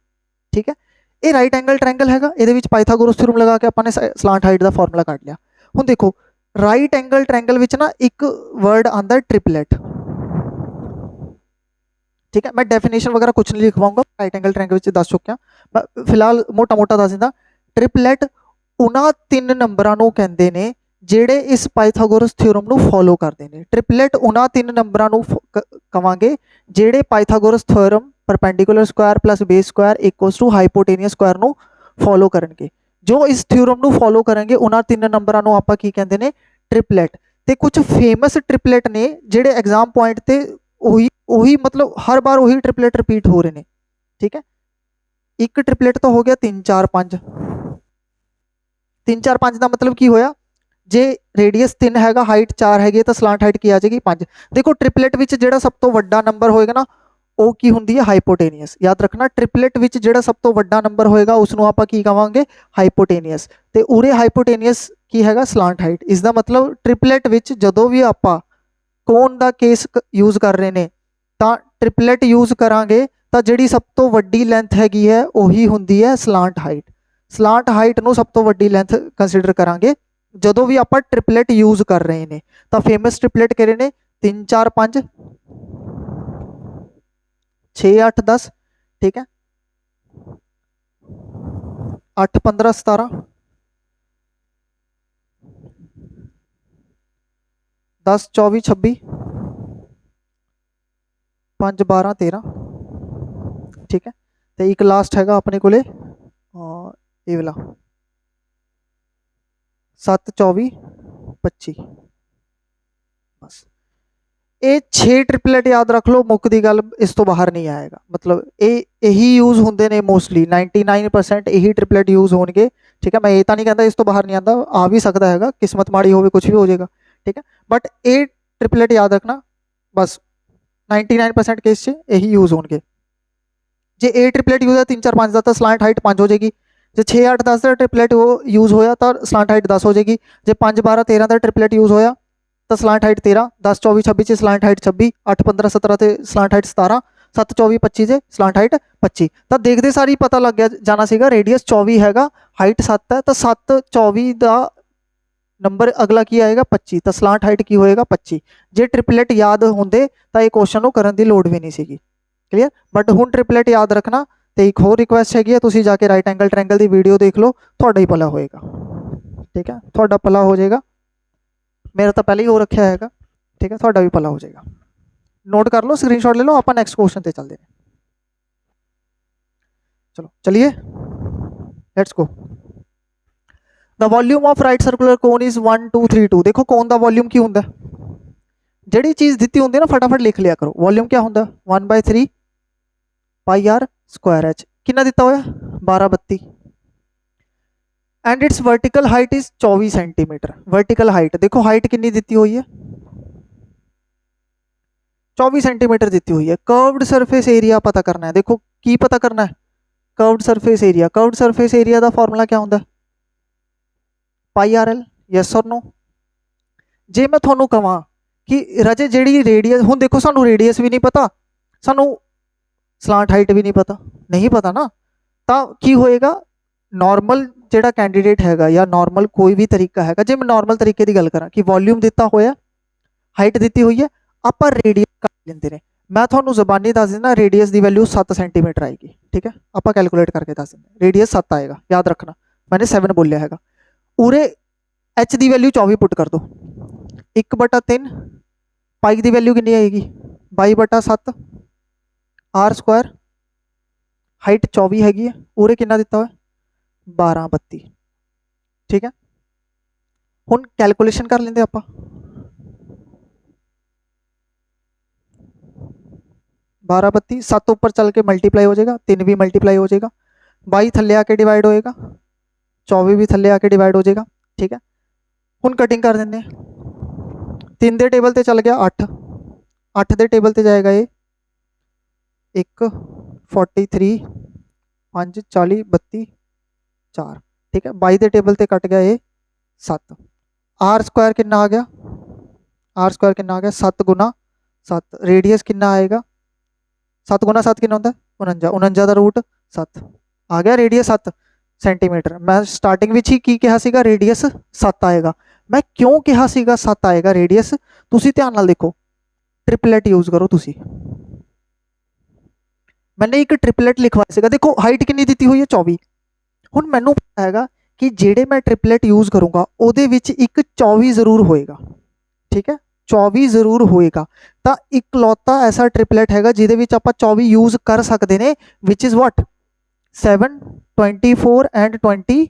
ठीक है। ये राइट एंगल ट्रायंगल हैगा, इहदे विच पाइथागोरस थ्योरम लगा के आपां ने स्लांट हाइट का फॉर्मूला कढ लिया। हुण देखो राइट एंगल ट्रायंगल विच ना एक वर्ड आंदा ट्रिपलेट। ठीक है। मैं डेफिनेशन वगैरह कुछ नहीं लिख पाऊंगा, राइट एंगल ट्रायंगल विच दस चुक्या, मैं फिलहाल मोटा मोटा दस दिंदा। ट्रिपलेट उन्हां 3 नंबरां नूं कहंदे ने ਜਿਹੜੇ इस पाइथागोरस थ्योरम ਨੂੰ फॉलो करते हैं। ट्रिपलेट उन्हां 3 नंबरां ਨੂੰ ਕਵਾਂਗੇ ਜਿਹੜੇ Pythagoras theorem perpendicular square plus base square equals to hypotenuse square ਨੂੰ फॉलो करेंगे। जो इस थ्योरम ਨੂੰ फॉलो करेंगे उन्हां 3 नंबरां ਨੂੰ ਆਪਾਂ ਕੀ ਕਹਿੰਦੇ ਨੇ? ट्रिपलेट। ਤੇ कुछ फेमस ट्रिपलेट ने ਜਿਹੜੇ एग्जाम पॉइंट ਤੇ ਉਹੀ मतलब हर बार वही ट्रिपलेट रिपीट हो रहे हैं। ठीक है। एक ट्रिपलेट तो हो गया 3 4 5। 3 4 5 का मतलब की होया? जे रेडियस 3 हैगा, हाइट 4 हैगी, तो स्लांट हाइट की आ जाएगी 5। देखो ट्रिपलेट विच जेड़ा सब तो वड्डा नंबर होएगा ना वो की हुंदी है? हाइपोटेनियस। याद रखना ट्रिपलेट विच जेड़ा सब तो वड्डा नंबर होएगा उसनों आपां की कहांगे? हाइपोटेनियस। ते उरे हाइपोटेनियस ਕੀ ਹੈਗਾ ਸਲਾਂਟ ਹਾਈਟ। ਇਸ ਦਾ ਮਤਲਬ ਟ੍ਰਿਪਲੇਟ ਵਿੱਚ ਜਦੋਂ ਵੀ ਆਪਾਂ ਕੋਨ ਦਾ ਕੇਸ ਯੂਜ਼ ਕਰ ਰਹੇ ਨੇ ਤਾਂ ਟ੍ਰਿਪਲੇਟ ਯੂਜ਼ ਕਰਾਂਗੇ ਤਾਂ ਜਿਹੜੀ ਸਭ ਤੋਂ ਵੱਡੀ ਲੈਂਥ ਹੈਗੀ ਹੈ ਉਹੀ ਹੁੰਦੀ ਹੈ ਸਲਾਂਟ ਹਾਈਟ। ਸਲਾਂਟ ਹਾਈਟ ਨੂੰ ਸਭ ਤੋਂ ਵੱਡੀ ਲੈਂਥ ਕੰਸੀਡਰ ਕਰਾਂਗੇ ਜਦੋਂ ਵੀ ਆਪਾਂ ਟ੍ਰਿਪਲੇਟ ਯੂਜ਼ ਕਰ ਰਹੇ ਨੇ। ਤਾਂ ਫੇਮਸ ਟ੍ਰਿਪਲੇਟ ਕਿਹੜੇ ਨੇ 3 4 5 6 8 10, ਠੀਕ ਹੈ 8 15 17 10 24 26 5 12 13, ठीक है। तो एक लास्ट हैगा अपने कोले ये वाला 7 24 25, बस ਇਹ 6 ਟ੍ਰਿਪਲੇਟ ਯਾਦ ਰੱਖ ਲਓ, ਮੁੱਕ ਦੀ ਗੱਲ, ਇਸ ਤੋਂ ਬਾਹਰ ਨਹੀਂ ਆਏਗਾ। ਮਤਲਬ ਇਹੀ ਯੂਜ਼ ਹੁੰਦੇ ਨੇ ਮੋਸਟਲੀ 99% ਇਹੀ ਟ੍ਰਿਪਲੇਟ ਯੂਜ਼ ਹੋਣਗੇ, ਠੀਕ ਹੈ। ਮੈਂ ਇਹ ਤਾਂ ਨਹੀਂ ਕਹਿੰਦਾ ਇਸ ਤੋਂ ਬਾਹਰ ਨਹੀਂ ਆਉਂਦਾ, ਆ ਵੀ ਸਕਦਾ ਹੈਗਾ, ਕਿਸਮਤ ਮਾੜੀ ਹੋਵੇ ਕੁਝ ਵੀ ਹੋ ਜਾਏਗਾ, ਠੀਕ ਹੈ। ਬਟ ਇਹ ਟ੍ਰਿਪਲੇਟ ਯਾਦ ਰੱਖਣਾ ਬਸ 99% केस से यही यूज़ होंगे। जे ए ट्रिपलेट यूज़ है 3 4 5 का स्लांट हाइट 5 हो जाएगी। जे 6 8 10 का ट्रिपलेट वो यूज़ होया तो स्लांट हाइट 10 हो जाएगी। जे 5 12 13 का ट्रिपलेट यूज़ होया तो स्लांट हाइट 13, 10 24 26 से स्लांट हाइट 26, 8 15 17 से स्लांट हाइट 17, 7 24 25 से स्लांट हाइट 25। तो देखते सारी पता लग गया जाना सीगा रेडियस 24 हैगा, हाइट 7 है, तो 7 24 का नंबर अगला की आएगा 25, तो स्लांट हाइट की होएगा 25। जे ट्रिपलेट याद होंदे तो ये क्वेश्चन को करने की लोड़ भी नहीं सीगी, क्लियर। बट हुण ट्रिपलेट याद रखना। तो एक होर रिक्वेस्ट हैगी है, तुसीं जाके राइट एंगल ट्रायंगल की वीडियो देख लो, तुहाडा ही भला होएगा, ठीक है, तुहाडा भला हो जाएगा। मेरा तो पहले ही हो रखा हैगा, ठीक है, तुहाडा भी भला हो जाएगा। नोट कर लो, स्क्रीनशॉट ले लो, आपां नैक्सट क्वेश्चन ते चलदे हैं। चलो चलिए, let's go. The volume of right circular cone is 1 2 3 2। देखो कोन दा वॉल्यूम की होंदा, जिहड़ी चीज़ दित्ती होंदी ना फटाफट लिख लिया करो। वॉल्यूम क्या होंदा 1/3 पाई आर स्क्वायर एच। कितना दिता होया 12 32। And its vertical height is 24 centimetre. Vertical height देखो, हाइट कितनी दित्ती हुई है 24 सेंटीमीटर दित्ती हुई है। कर्व्ड सरफेस एरिया पता करना है। देखो की पता करना है, curved surface area. Curved surface area का फॉर्मूला क्या होंदा पाई आर एल, यस और नो। जे मैं थोनू कहां कि राजे जेड़ी रेडियस, हुण देखो सानू रेडियस भी नहीं पता, सानू स्लांट हाइट भी नहीं पता, नहीं पता ना, तो की होएगा नॉर्मल जेड़ा कैंडीडेट हैगा या नॉर्मल कोई भी तरीका हैगा। जे मैं नॉर्मल तरीके की गल करा कि वॉल्यूम दिता होया, हाइट दी हुई है, आप रेडियस कट लेंदे ने। मैं थोनू जबानी दस देना, रेडियस की वैल्यू 7 सेंटीमीटर आएगी, ठीक है। आप कैलकुलेट करके दस देंगे, रेडियस 7 आएगा, याद रखना, मैंने 7 बोलिया हैगा। उरे एच की वैल्यू 24 पुट कर दो, 1/3 पाई की वैल्यू कितनी आएगी 22/7 आर स्क्वायर। हाइट 24 हैगी है, उरे कितना दिता हुआ 12 32, ठीक है। हुण कैलकुलेशन कर लेंगे आप, 12 32 7 ऊपर चल के मल्टीप्लाई हो जाएगा, 3 भी मल्टीप्लाई हो जाएगा, 22 थले आके डिवाइड होएगा, 24 भी थले आके डिवाइड हो जाएगा, ठीक है। हुण कटिंग कर देंगे, 3 दे टेबल ते चल गया 8, 8 दे टेबल ते जाएगा ये 1 43 5 40 32 4, ठीक है। 22 दे टेबल ते कट गया ये 7। आर स्क्वायर कितना आ गया, आर स्क्वायर कितना आ गया 7 गुना 7। रेडियस कितना आएगा 7 गुना 7 कितना होता है 49, 49 का रूट 7 आ गया, रेडियस 7 सेंटीमीटर। मैं स्टार्टिंग विच ही की कहा सीगा रेडियस 7 आएगा। मैं क्यों कहा सीगा 7 आएगा रेडियस, तुसी ध्यान नाल देखो, ट्रिपलेट यूज करो तुसी। मैंने एक ट्रिपलेट लिखवाया सीगा, देखो हाइट कितनी दी हुई है 24। हुण मैनूं पता हैगा कि जेड़े मैं ट्रिपलेट यूज करूँगा उहदे विच एक 24 जरूर होएगा, ठीक है, 24 जरूर होएगा। तो इकलौता ऐसा ट्रिपलेट हैगा जिहदे विच आपां 24 यूज कर सकते हैं, विच इज़ वट 7 24 एंड 25,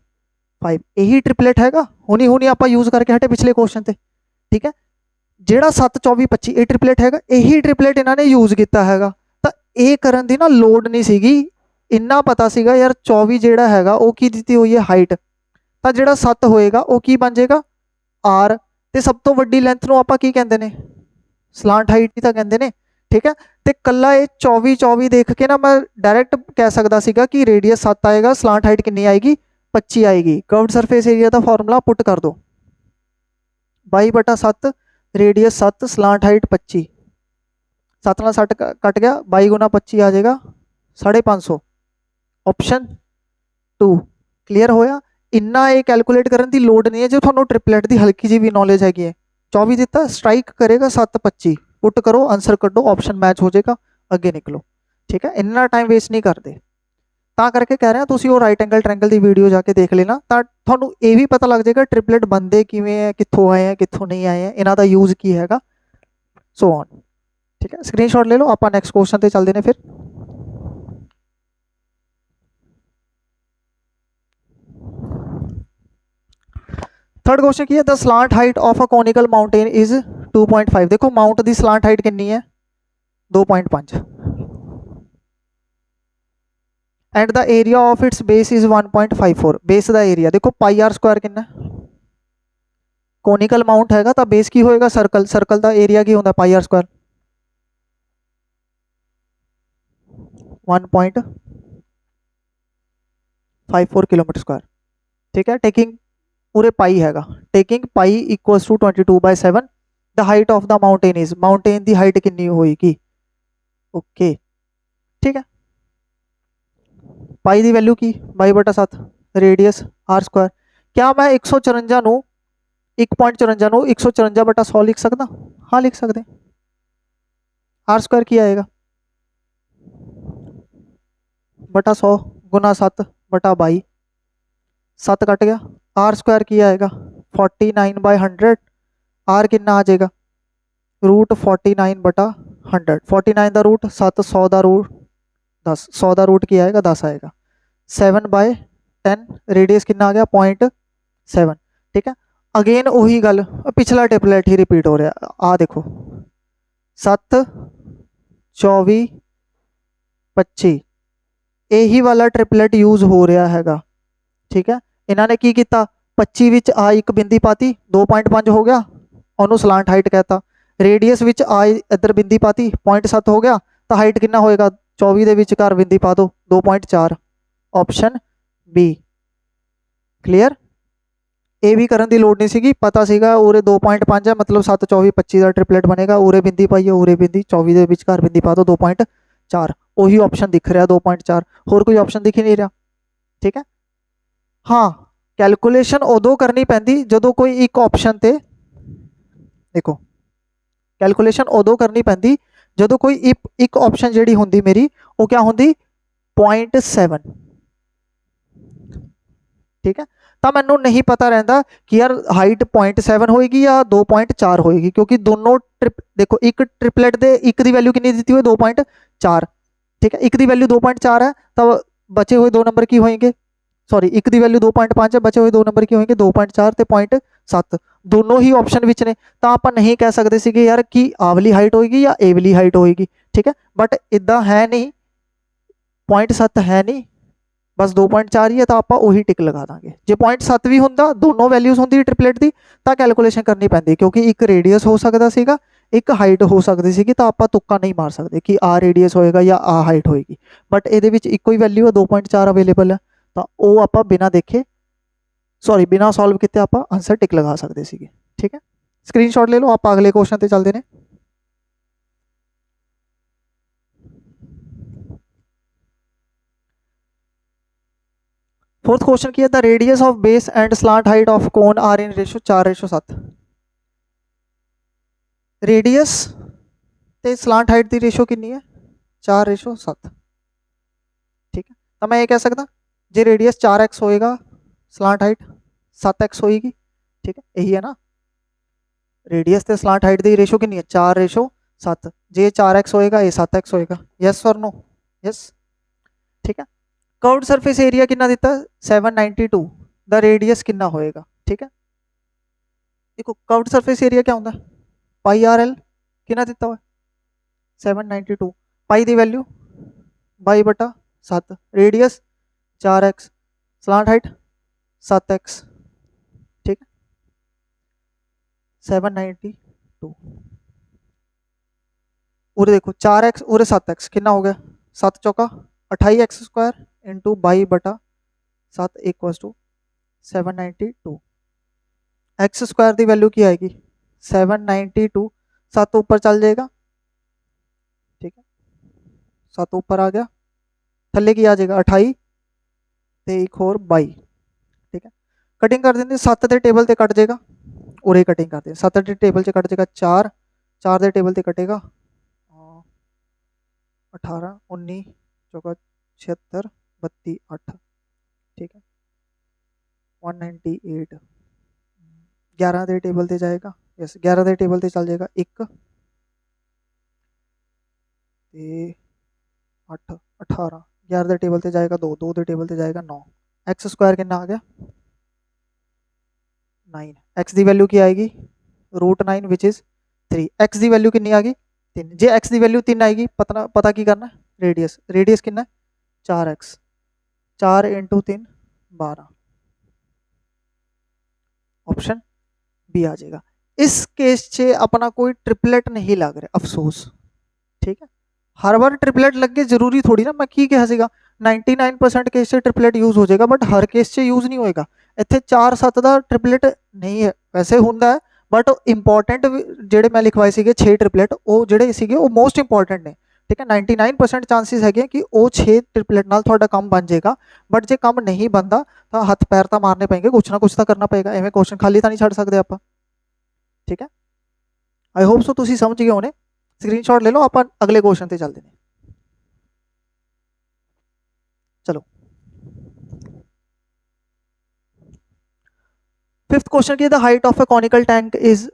यही ट्रिपलेट हैगा। हुणी आप यूज करके हटे पिछले क्वेश्चन से, ठीक है। जेड़ा 7 24 25 ये ट्रिपलेट हैगा, यही ट्रिपलेट इन्होंने यूज किया हैगा। तो ये करन दी ना लोड़ नहीं सीगी, इन्ना पता सीगा यार 24 जेड़ा हैगा वो की दी हुई है हाइट, तो जेड़ा 7 होएगा वो की बन जाएगा आर। तो सब तो वड्डी लेंथ नूं आपां की कहंदे ने स्लांट हाइट ही तो कहंदे ने, ठीक है। तो कला ये 24 24 देख के ना मैं डायरैक्ट कह सकता सीगा कि रेडियस 7 आएगा, स्लांट हाइट कितनी आएगी 25 आएगी। कर्व्ड सरफेस एरिया का फॉर्मूला पुट कर दो, 22/7 रेडियस 7 स्लांट हाइट 25 7 ਨਾਲ 60 कट गया 22 गुना 25 आ जाएगा 550 ऑप्शन 2 क्लीयर होया इन्ना ये कैलकुलेट करने की लोड़ नहीं है जो थोड़ा ट्रिपलेट की हल्की जी भी नॉलेज हैगी है 24 दिता स्ट्राइक करेगा 725 पुट करो आंसर कड्डो ऑप्शन मैच हो जाएगा अगे निकलो ठीक है इन्ना टाइम वेस्ट नहीं करते ਤਾਂ ਕਰਕੇ ਕਹਿ ਰਿਹਾ ਤੁਸੀਂ ਉਹ ਰਾਈਟ ਐਂਗਲ ਟ੍ਰਾਇੰਗਲ ਦੀ ਵੀਡੀਓ ਜਾ ਕੇ ਦੇਖ ਲੈਣਾ ਤਾਂ ਤੁਹਾਨੂੰ ਇਹ ਵੀ ਪਤਾ ਲੱਗ ਜਾਏਗਾ ਟ੍ਰਿਪਲੇਟ ਬੰਦੇ ਕਿਵੇਂ ਹੈ ਕਿੱਥੋਂ ਆਏ ਹੈ ਕਿੱਥੋਂ ਨਹੀਂ ਆਏ ਹੈ ਇਹਨਾਂ ਦਾ ਯੂਜ਼ ਕੀ ਹੈਗਾ ਸੋ ਔਨ ਠੀਕ ਹੈ ਸਕਰੀਨਸ਼ਾਟ ਲੈ ਲਓ ਆਪਾਂ ਨੈਕਸਟ ਕੁਐਸਚਨ ਤੇ ਚੱਲਦੇ ਨੇ ਫਿਰ थर्ड क्वेश्चन की है the slant height of a conical mountain is 2.5 देखो माउंट की स्लांट हाइट कितनी है 2.5 and the area of its base is 1.54 base का एरिया देखो पाई आर स्क्वायर कितना कॉनिकल माउंट हैगा तो बेस की होएगा सर्कल सर्कल का एरिया की होता pi are square 1.54 kilometre square ठीक है टेकिंग पूरे पाई हैगा taking pi equals to 22/7 the height of the mountain is mountain की हाइट कितनी होएगी ओके ठीक है पाई की वैल्यू की 22/7 रेडियस आर स्क्वायर क्या मैं 154 नू 1.54 नू 154/100 लिख सकता हाँ लिख सकते आर स्क्वायर की आएगा बटा 100 गुना 7/22 7 कट गया आर स्क्वायर की आएगा 49/100 आर कितना आ जाएगा रूट 49/100 49 का रूट 7 100 का रूट 10 100 का रूट की आएगा 10 आएगा 7/10 रेडियस कितना आ गया 0.7 ठीक है अगेन वही गल पिछला ट्रिपलेट ही रिपीट हो रहा आ देखो 7 24 25 यही वाला ट्रिपलेट यूज हो रहा हैगा ठीक है इन्होंने की किया 25 विच आ एक बिंदी पाती 2.5 हो गया उन्होंने स्लांट हाइट कहता रेडियस विच आ इधर बिंदी पाती 0.7 हो गया तो हाइट कितना होएगा 24 के विचकार बिंदी पा दो 2.4 ऑप्शन बी क्लीयर ये भी करने की लोड़ नहीं सी पता सीगा उरे 2.5 है मतलब 7 24 25 का ट्रिपलेट बनेगा उरे बिंदी पाइए उरे बिंदी 24 के विचकार बिंदी पा दो 2.4 वही ऑप्शन दिख रहा 2.4 होर कोई ऑप्शन दिख ही नहीं रहा ठीक है हाँ कैलकुलेशन उदों करनी पैंदी जो कोई एक ऑप्शन ते देखो कैलकुलेशन उदों करनी पैंदी जो कोई एक ऑप्शन जी होंगी मेरी वो क्या होंगी 0.7 ठीक है तो मैनू नहीं पता रहता कि यार हाइट 0.7 होएगी या 2.4 होएगी क्योंकि दोनों देखो एक ट्रिपलेट दे एक दी वैल्यू कितनी दी हुई 2.4 ठीक है एक दी वैल्यू 2.4 है तो बचे हुए दो नंबर की होंगे सॉरी एक दी वैल्यू 2.5 है बचे हुए दो नंबर की होंगे 2.4 ते 0.7 दोनों ही ऑप्शन विच ने तो आप नहीं कह सकते सी यार कि आ वाली हाइट होएगी या ए वाली हाइट होएगी ठीक है बट इदा है नहीं 0.7 है नहीं बस 2.4 ही है तो आप वही टिक लगा देंगे जो 0.7 भी होंगे दोनों वैल्यूज होंगी ट्रिपलेट की तो कैलकुलेशन करनी पैंती क्योंकि एक रेडियस हो सकता सीगा एक हाइट हो सकती सी तो आप तुक्का नहीं मार सकते कि आ रेडियस होएगा या आ हाइट होएगी बट ये एक ही वैल्यू है 2.4 अवेलेबल है तो वो आप बिना देखे सॉरी बिना सॉल्व किए आप आंसर टिक लगा सकते थे ठीक है स्क्रीनशॉट ले लो आप अगले क्वेश्चन पे चलते हैं फोर्थ क्वेश्चन की है the radius of base and slant height of cone are in ratio 4:7 radius ते स्लांट हाइट की रेशो कितनी है 4:7 ठीक है तो मैं ये कह सकता जे रेडियस 4x होएगा स्लांट हाइट 7x होएगी ठीक है यही है ना रेडियस ते स्लांट हाइट की रेशो कितनी है 4:7 जे 4x होएगा ये 7x होएगा यस और नो यस ठीक है कर्व्ड सरफेस एरिया कितना दिता 792 द रेडियस कितना होएगा ठीक है देखो कर्व्ड सरफेस एरिया क्या होता है पाई आर एल कितना दिता हुआ 792 पाई की value 22/7 radius 4x slant height 7x ठीक है 792 उरे देखो 4x उरे 7x कितना हो गया 7 चौका 28x square into 22/7 equals to 792 x square की वैल्यू की आएगी 792, 7 ऊपर चल जाएगा, ठीक है 7 ऊपर आ गया, थले की आ जाएगा 28 ਤੇ ਇੱਕ ਹੋਰ 22, ठीक है कटिंग कर देंगे 7 के टेबल से कट जाएगा, उरे कटिंग करते हैं 7 के टेबल से कट जाएगा 4, 4 के टेबल से कटेगा 18 19 चौका 76 32 8, ठीक है 198, 11 के टेबल से जाएगा, यस 11 के टेबल से चल जाएगा 1 ਤੇ 8 18, 11 के टेबल से जाएगा 2, 2 के टेबल से जाएगा 9, एक्स स्क्वायर कितना आ गया 9, एक्स की वैल्यू की आएगी √9 विच इज 3, एक्स की वैल्यू कितनी आ गई 3, जे एक्स की वैल्यू 3 आएगी पता की करना रेडियस, रेडियस कितना 4x, 4 × 3 12, ऑप्शन बी आ जाएगा। इस केस से अपना कोई ट्रिपलेट नहीं लग रहा, अफसोस, ठीक है हर बार ट्रिपलेट लग के जरूरी थोड़ी ना, मैं की कहा सीगा 99% केस से ट्रिपलेट यूज हो जाएगा, बट हर केस से यूज नहीं होएगा, ਇੱਥੇ 4-7 ਦਾ ट्रिपलेट नहीं है, वैसे ਹੁੰਦਾ है बट इंपॉर्टेंट ਜਿਹੜੇ मैं लिखवाए ਸੀਗੇ 6 ट्रिपलेट ਉਹ ਜਿਹੜੇ ਸੀਗੇ ਉਹ ਮੋਸਟ ਇੰਪੋਰਟੈਂਟ ਨੇ, ठीक है 99% ਚਾਂਸਿਸ ਹੈਗੇ ਕਿ ਉਹ 6 ट्रिपलेट ਨਾਲ ਤੁਹਾਡਾ ਕੰਮ ਬਣ ਜਾਏਗਾ, ਬਟ ਜੇ ਕੰਮ ਨਹੀਂ ਬਣਦਾ ਤਾਂ ਹੱਥ ਪੈਰ ਤਾਂ ਮਾਰਨੇ ਪੈਣਗੇ, ਕੁਛ ਨਾ ਕੁਛ ਤਾਂ ਕਰਨਾ ਪਏਗਾ, ਐਵੇਂ ਕੁਐਸਚਨ ਖਾਲੀ ਤਾਂ ਨਹੀਂ ਛੱਡ ਸਕਦੇ ਆਪਾਂ, ठीक है आई होप सो ਤੁਸੀਂ ਸਮਝ ਗਏ ਹੋਣੇ, स्क्रीनशॉट ले लो, आप अगले क्वेश्चन से चलते हैं। चलो 5th क्वेश्चन की the height of A conical tank is,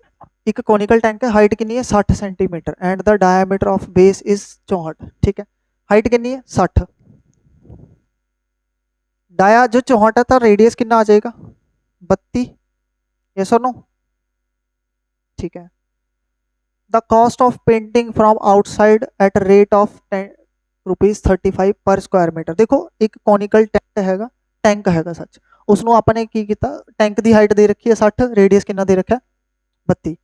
एक कॉनिकल टैंक है, हाइट कितनी है 60 centimetre and the diameter of base is 64, ठीक है हाइट कितनी है 60, डाया जो 64 है तो रेडियस कितना आ जाएगा 32, यस और नो, ठीक है the cost of painting from outside at rate of ₹35 पर स्क्वायर मीटर, देखो एक कॉनिकल टैंक हैगा, टैंक हैगा सच, उसनों आपने की किया, टैंक की हाइट दे रखी है 60, रेडियस कितना दे रखा है 32,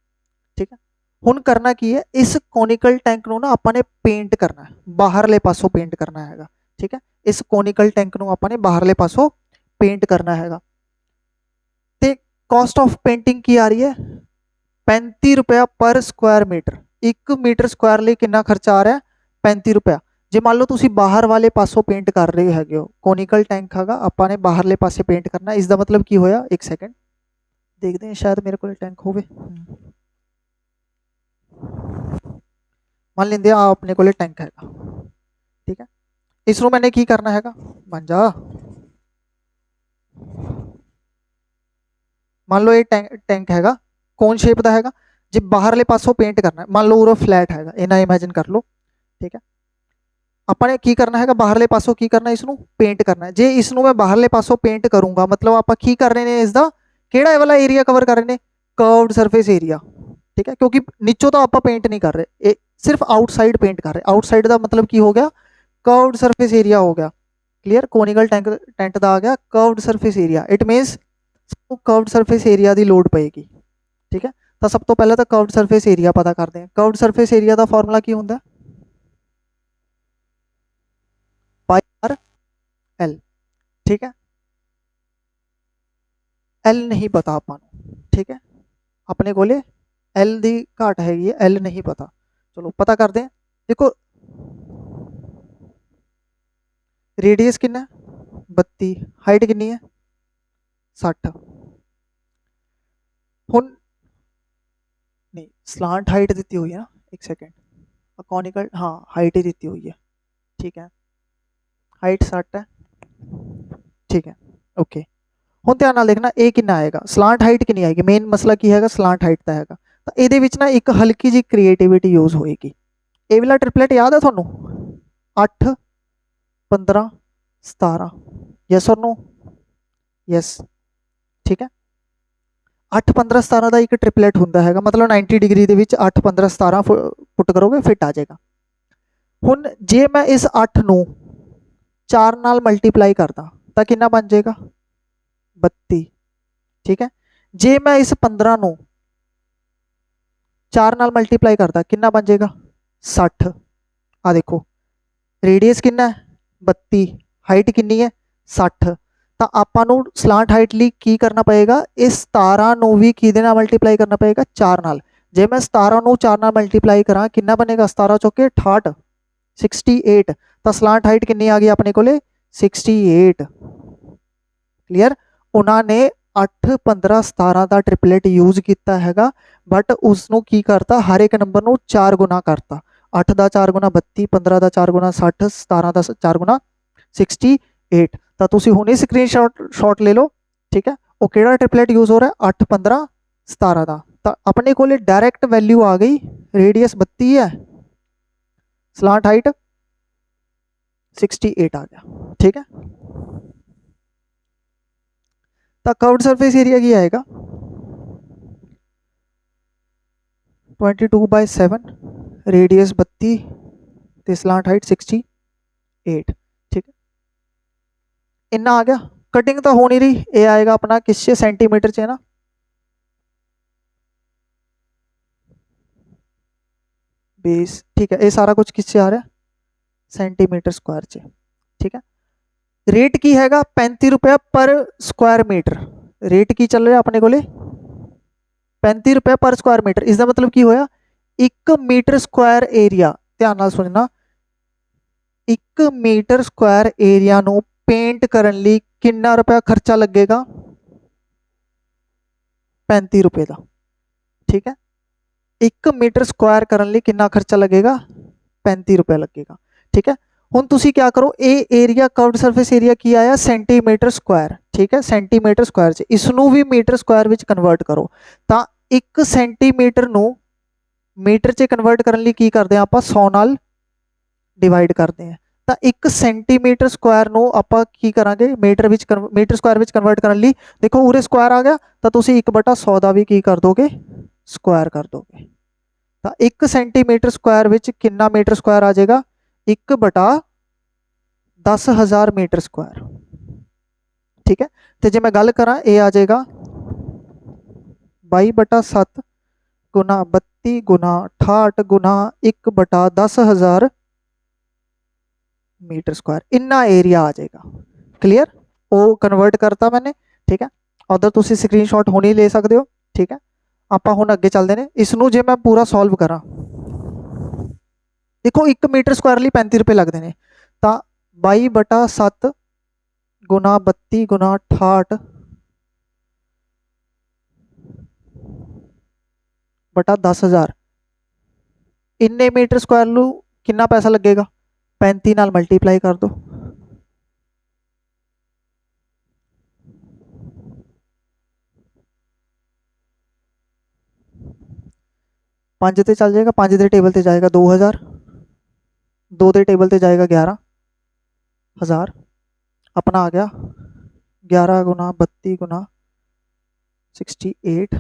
ठीक है हुण करना की है, इस कॉनिकल टैंक नूं ना आपने पेंट करना है, बाहरले पासों पेंट करना हैगा, ठीक है इस कॉनिकल टैंक नूं आपने बाहरले पासों पेंट करना हैगा, ते कॉस्ट ऑफ पेंटिंग की आ रही है ₹35 पर स्क्वायर मीटर, 1 मीटर स्क्वायर लिए कितना खर्चा आ रहा है ₹35, जे मान लो तुसी बाहर वाले पासों पेंट कर रहे हैगे हो, कॉनिकल टैंक हैगा आपाने बाहरले पासे पेंट करना, इसका मतलब की होया, एक सेकंड देखते हैं शायद मेरे को टैंक होवे, मान लेंदे आ अपने को टैंक हैगा, ठीक है इसनों मैंने की करना हैगा बन जा, मान लो ये टैंक हैगा कौन शेप का हैगा, जे बाहरले पासों पेंट करना है, मान लो वो फ्लैट हैगा, इना इमेजिन कर लो, ठीक है अपने की करना है बाहरले पासों की करना, इसनों पेंट करना है, जे इसनों मैं बाहरले पासों पेंट करूंगा मतलब आप की कर रहे हैं, इसका केड़ा वाला एरिया कवर कर रहे हैं, कर्व्ड सरफेस एरिया, ठीक है क्योंकि नीचों तो आप पेंट नहीं कर रहे, सिर्फ आउटसाइड पेंट कर रहे, आउटसाइड का मतलब की हो गया कर्व्ड सरफेस एरिया हो गया, क्लीयर कॉनिकल टेंट का आ गया curved surface area, it मीनस curved surface area की लोड पेगी, ठीक है तो सब तो पहले तो कर्व्ड सरफेस एरिया पता करते हैं, कर्व्ड सरफेस एरिया का फॉर्मूला की होंगे पाई/L, ठीक है L नहीं पता अपन, ठीक है अपने को L की घाट हैगी, L नहीं पता, चलो पता करते हैं, देखो रेडियस कितना 32, हाइट कितनी है 60, हुन नहीं स्लांट हाइट दी हुई है ना, एक सेकेंड कॉनिकल हाँ हाइट ही दी हुई है, ठीक है हाइट 60 है, ठीक है ओके हुण ध्यान नाल देखना ये कितना आएगा, स्लांट हाइट कितनी आएगी, मेन मसला की है स्लांट हाइट का हैगा, तो ये ना एक हल्की जी क्रिएटिविटी यूज होएगी, ये वाला ट्रिपलेट याद है थोनू 8 15 17, यस और नो, यस ठीक है 8 15 17 का एक ट्रिपलेट होंदा हैगा, मतलब 90 डिग्री दे विच 8 15 17 पुट करोगे फिट आ जाएगा, हुण जे मैं इस 8 नूं 4 नाल मल्टीप्लाई करदा तो कितना बन जाएगा 32, ठीक है जे मैं इस 15 नूं 4 नाल मल्टीप्लाई करदा कितना बन जाएगा 60, आ देखो रेडियस कितना है 32, हाइट कितनी है 60, ਤਾਂ ਆਪਾਂ ਨੂੰ ਸਲਾਂਟ ਹਾਈਟ ਲਈ ਕੀ ਕਰਨਾ ਪਏਗਾ, ਇਸ 17 ਨੂੰ ਵੀ ਕਿਹਦੇ ਨਾਲ ਮਲਟੀਪਲਾਈ ਕਰਨਾ ਪਏਗਾ, 4 ਨਾਲ। ਜੇ ਮੈਂ 17 ਨੂੰ 4 ਨਾਲ ਮਲਟੀਪਲਾਈ ਕਰਾਂ ਕਿੰਨਾ ਬਣੇਗਾ, 17 ਚੌਕੇ 68, 68। ਤਾਂ ਸਲਾਂਟ ਹਾਈਟ ਕਿੰਨੀ ਆ ਗਈ ਆਪਣੇ ਕੋਲੇ, 68। ਕਲੀਅਰ। ਉਹਨਾਂ ਨੇ 8 15 17 ਦਾ ਟ੍ਰਿਪਲੇਟ ਯੂਜ਼ ਕੀਤਾ ਹੈਗਾ, ਬਟ ਉਸ ਨੂੰ ਕੀ ਕਰਤਾ, ਹਰ ਇੱਕ ਨੰਬਰ ਨੂੰ 4 ਗੁਣਾ ਕਰਤਾ। 8 ਦਾ 4 ਗੁਣਾ 32, 15 ਦਾ 4 ਗੁਣਾ 60, 17 ਦਾ 4 ਗੁਣਾ 68। ਤਾਂ ਤੁਸੀਂ ਹੁਣੇ ਸਕਰੀਨਸ਼ਾਟ ਲੈ ਲਓ, ਠੀਕ ਹੈ। ਉਹ ਕਿਹੜਾ ਟ੍ਰਿਪਲੇਟ ਯੂਜ਼ ਹੋ ਰਿਹਾ, 8 15 17 ਦਾ। ਤਾਂ ਆਪਣੇ ਕੋਲੇ ਡਾਇਰੈਕਟ ਵੈਲਿਊ ਆ ਗਈ, ਰੇਡੀਅਸ 32 ਹੈ, ਸਲਾਂਟ ਹਾਈਟ 68 ਆ ਗਿਆ, ਠੀਕ ਹੈ। ਤਾਂ कर्व्ड ਸਰਫੇਸ ਏਰੀਆ ਕੀ ਆਏਗਾ, 22/7, ਰੇਡੀਅਸ 32 ਤੇ ਸਲਾਂਟ ਹਾਈਟ 68, ਠੀਕ ਹੈ। ਇੰਨਾ ਆ ਗਿਆ। ਕਟਿੰਗ ਤਾਂ ਹੋ ਨਹੀਂ ਰਹੀ, ਇਹ ਆਏਗਾ ਆਪਣਾ किस सेंटीमीटर ਚ है ना, बेस, ठीक है। ये सारा कुछ किस आ रहा है, सेंटीमीटर स्क्वायर च, ठीक है। रेट की हैगा 35 रुपया पर स्क्वायर मीटर, रेट की चल रहा अपने कोले 35 रुपया पर स्क्वायर मीटर। इसका मतलब की होया, 1 मीटर स्क्वायर एरिया, ध्यान नाल सुनना, 1 मीटर स्क्वायर एरिया नू पेंट करने लिए कितना रुपया खर्चा लगेगा, 35 रुपये का, ठीक है। 1 मीटर स्क्वायर करने लिए कितना खर्चा लगेगा, 35 रुपये लगेगा, ठीक है। हुण तुसी क्या करो, ये एरिया कर्व्ड सरफेस एरिया की आया सेंटीमीटर स्क्वायर, ठीक है, सेंटीमीटर स्क्वायर च इसनू भी मीटर स्क्वायर विच कन्वर्ट करो। तो 1 सेंटीमीटर नू मीटर च कन्वर्ट करने लिए की करते हैं, आप 100 नाल डिवाइड करते हैं। तो 1 सेंटीमीटर स्क्वायर नू आपां की करांगे, मीटर स्क्वायर विच कन्वर्ट करने लिए, देखो उरे स्क्वायर आ गया, तो तुसी 1/100 दा भी की कर दोगे, स्क्वायर कर दोगे। तो 1 सेंटीमीटर स्क्वायर विच कितना मीटर स्क्वायर आ जाएगा, 1/10,000 मीटर स्क्वायर, ठीक है। तो जे मैं गल करा, ये आ जाएगा 22/7 गुना 32 गुना 68 गुना 1/10,000 मीटर स्क्वायर, इन्ना एरिया आ जाएगा। क्लियर, वो कन्वर्ट करता मैंने, ठीक है। उधर तुसी स्क्रीनशॉट होनी ले सकते हो, ठीक है। ਆਪਾਂ ਹੁਣ ਅੱਗੇ ਚੱਲਦੇ ਨੇ। ਇਸ ਨੂੰ ਜੇ ਮੈਂ ਪੂਰਾ ਸੋਲਵ ਕਰਾਂ, ਦੇਖੋ 1 ਮੀਟਰ ਸਕੁਆਇਰ ਲਈ 35 ਰੁਪਏ ਲੱਗਦੇ ਨੇ, ਤਾਂ 22/7 ਗੁਣਾ 32 ਗੁਣਾ 68 ਬਟਾ 10,000, ਇੰਨੇ ਮੀਟਰ ਸਕੁਆਇਰ ਨੂੰ ਕਿੰਨਾ ਪੈਸਾ ਲੱਗੇਗਾ, 35 ਨਾਲ ਮਲਟੀਪਲਾਈ ਕਰ ਦੋ, पाँच ते चल जाएगा, 5 के टेबल ते जाएगा 2000, 2 के टेबल ते जाएगा 11,000, अपना आ गया 11 गुना 32 गुना 68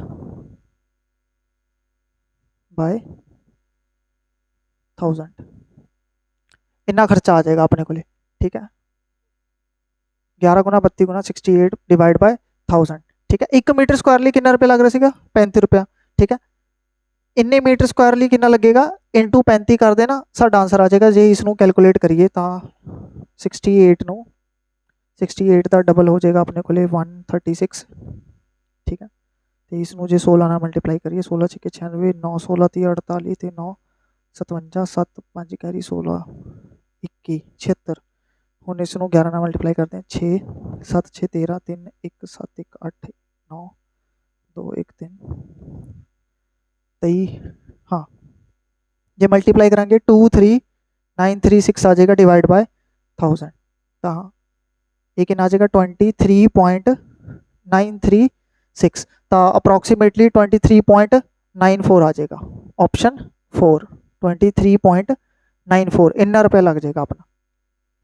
बाय 1000, इन्ना खर्चा आ जाएगा अपने को, ठीक है। 11 गुना 32 गुना 68 डिवाइड बाय 1000, ठीक है। 1 मीटर स्क्वायर लिए कितना रुपया लग रहा है, 35 रुपया, ठीक है। इन्ने मीटर स्क्वायर लिए कितना लगेगा, इंटू 35 कर देना, साडा आंसर आ जाएगा। जे इसनों कैलकुलेट करिए तो 68 नो 68 का डबल हो जाएगा अपने को 136, ठीक है। तो इसनों जे 16 ना मल्टीप्लाई करिए, 16 6 96, 9 16 3 48 ते 9 57 7 5 कैरी 16 21 76। ਹੁਣ ਇਸ ਨੂੰ 11 ਨਾਲ ਮਲਟੀਪਲਾਈ ਕਰਦੇ ਹਾਂ, 6 7 6 13 3 1 7 1 8 9 2 1 3 23, हाँ जे मल्टीप्लाई करांगे 23936 आ जाएगा डिवाइड बाय 1000, तो हाँ ये कितना आ जाएगा 23.936, तो अप्रॉक्सीमेटली 23.94 आ जाएगा, ऑप्शन 4 23.94, इन्ना रुपया लग जाएगा अपना।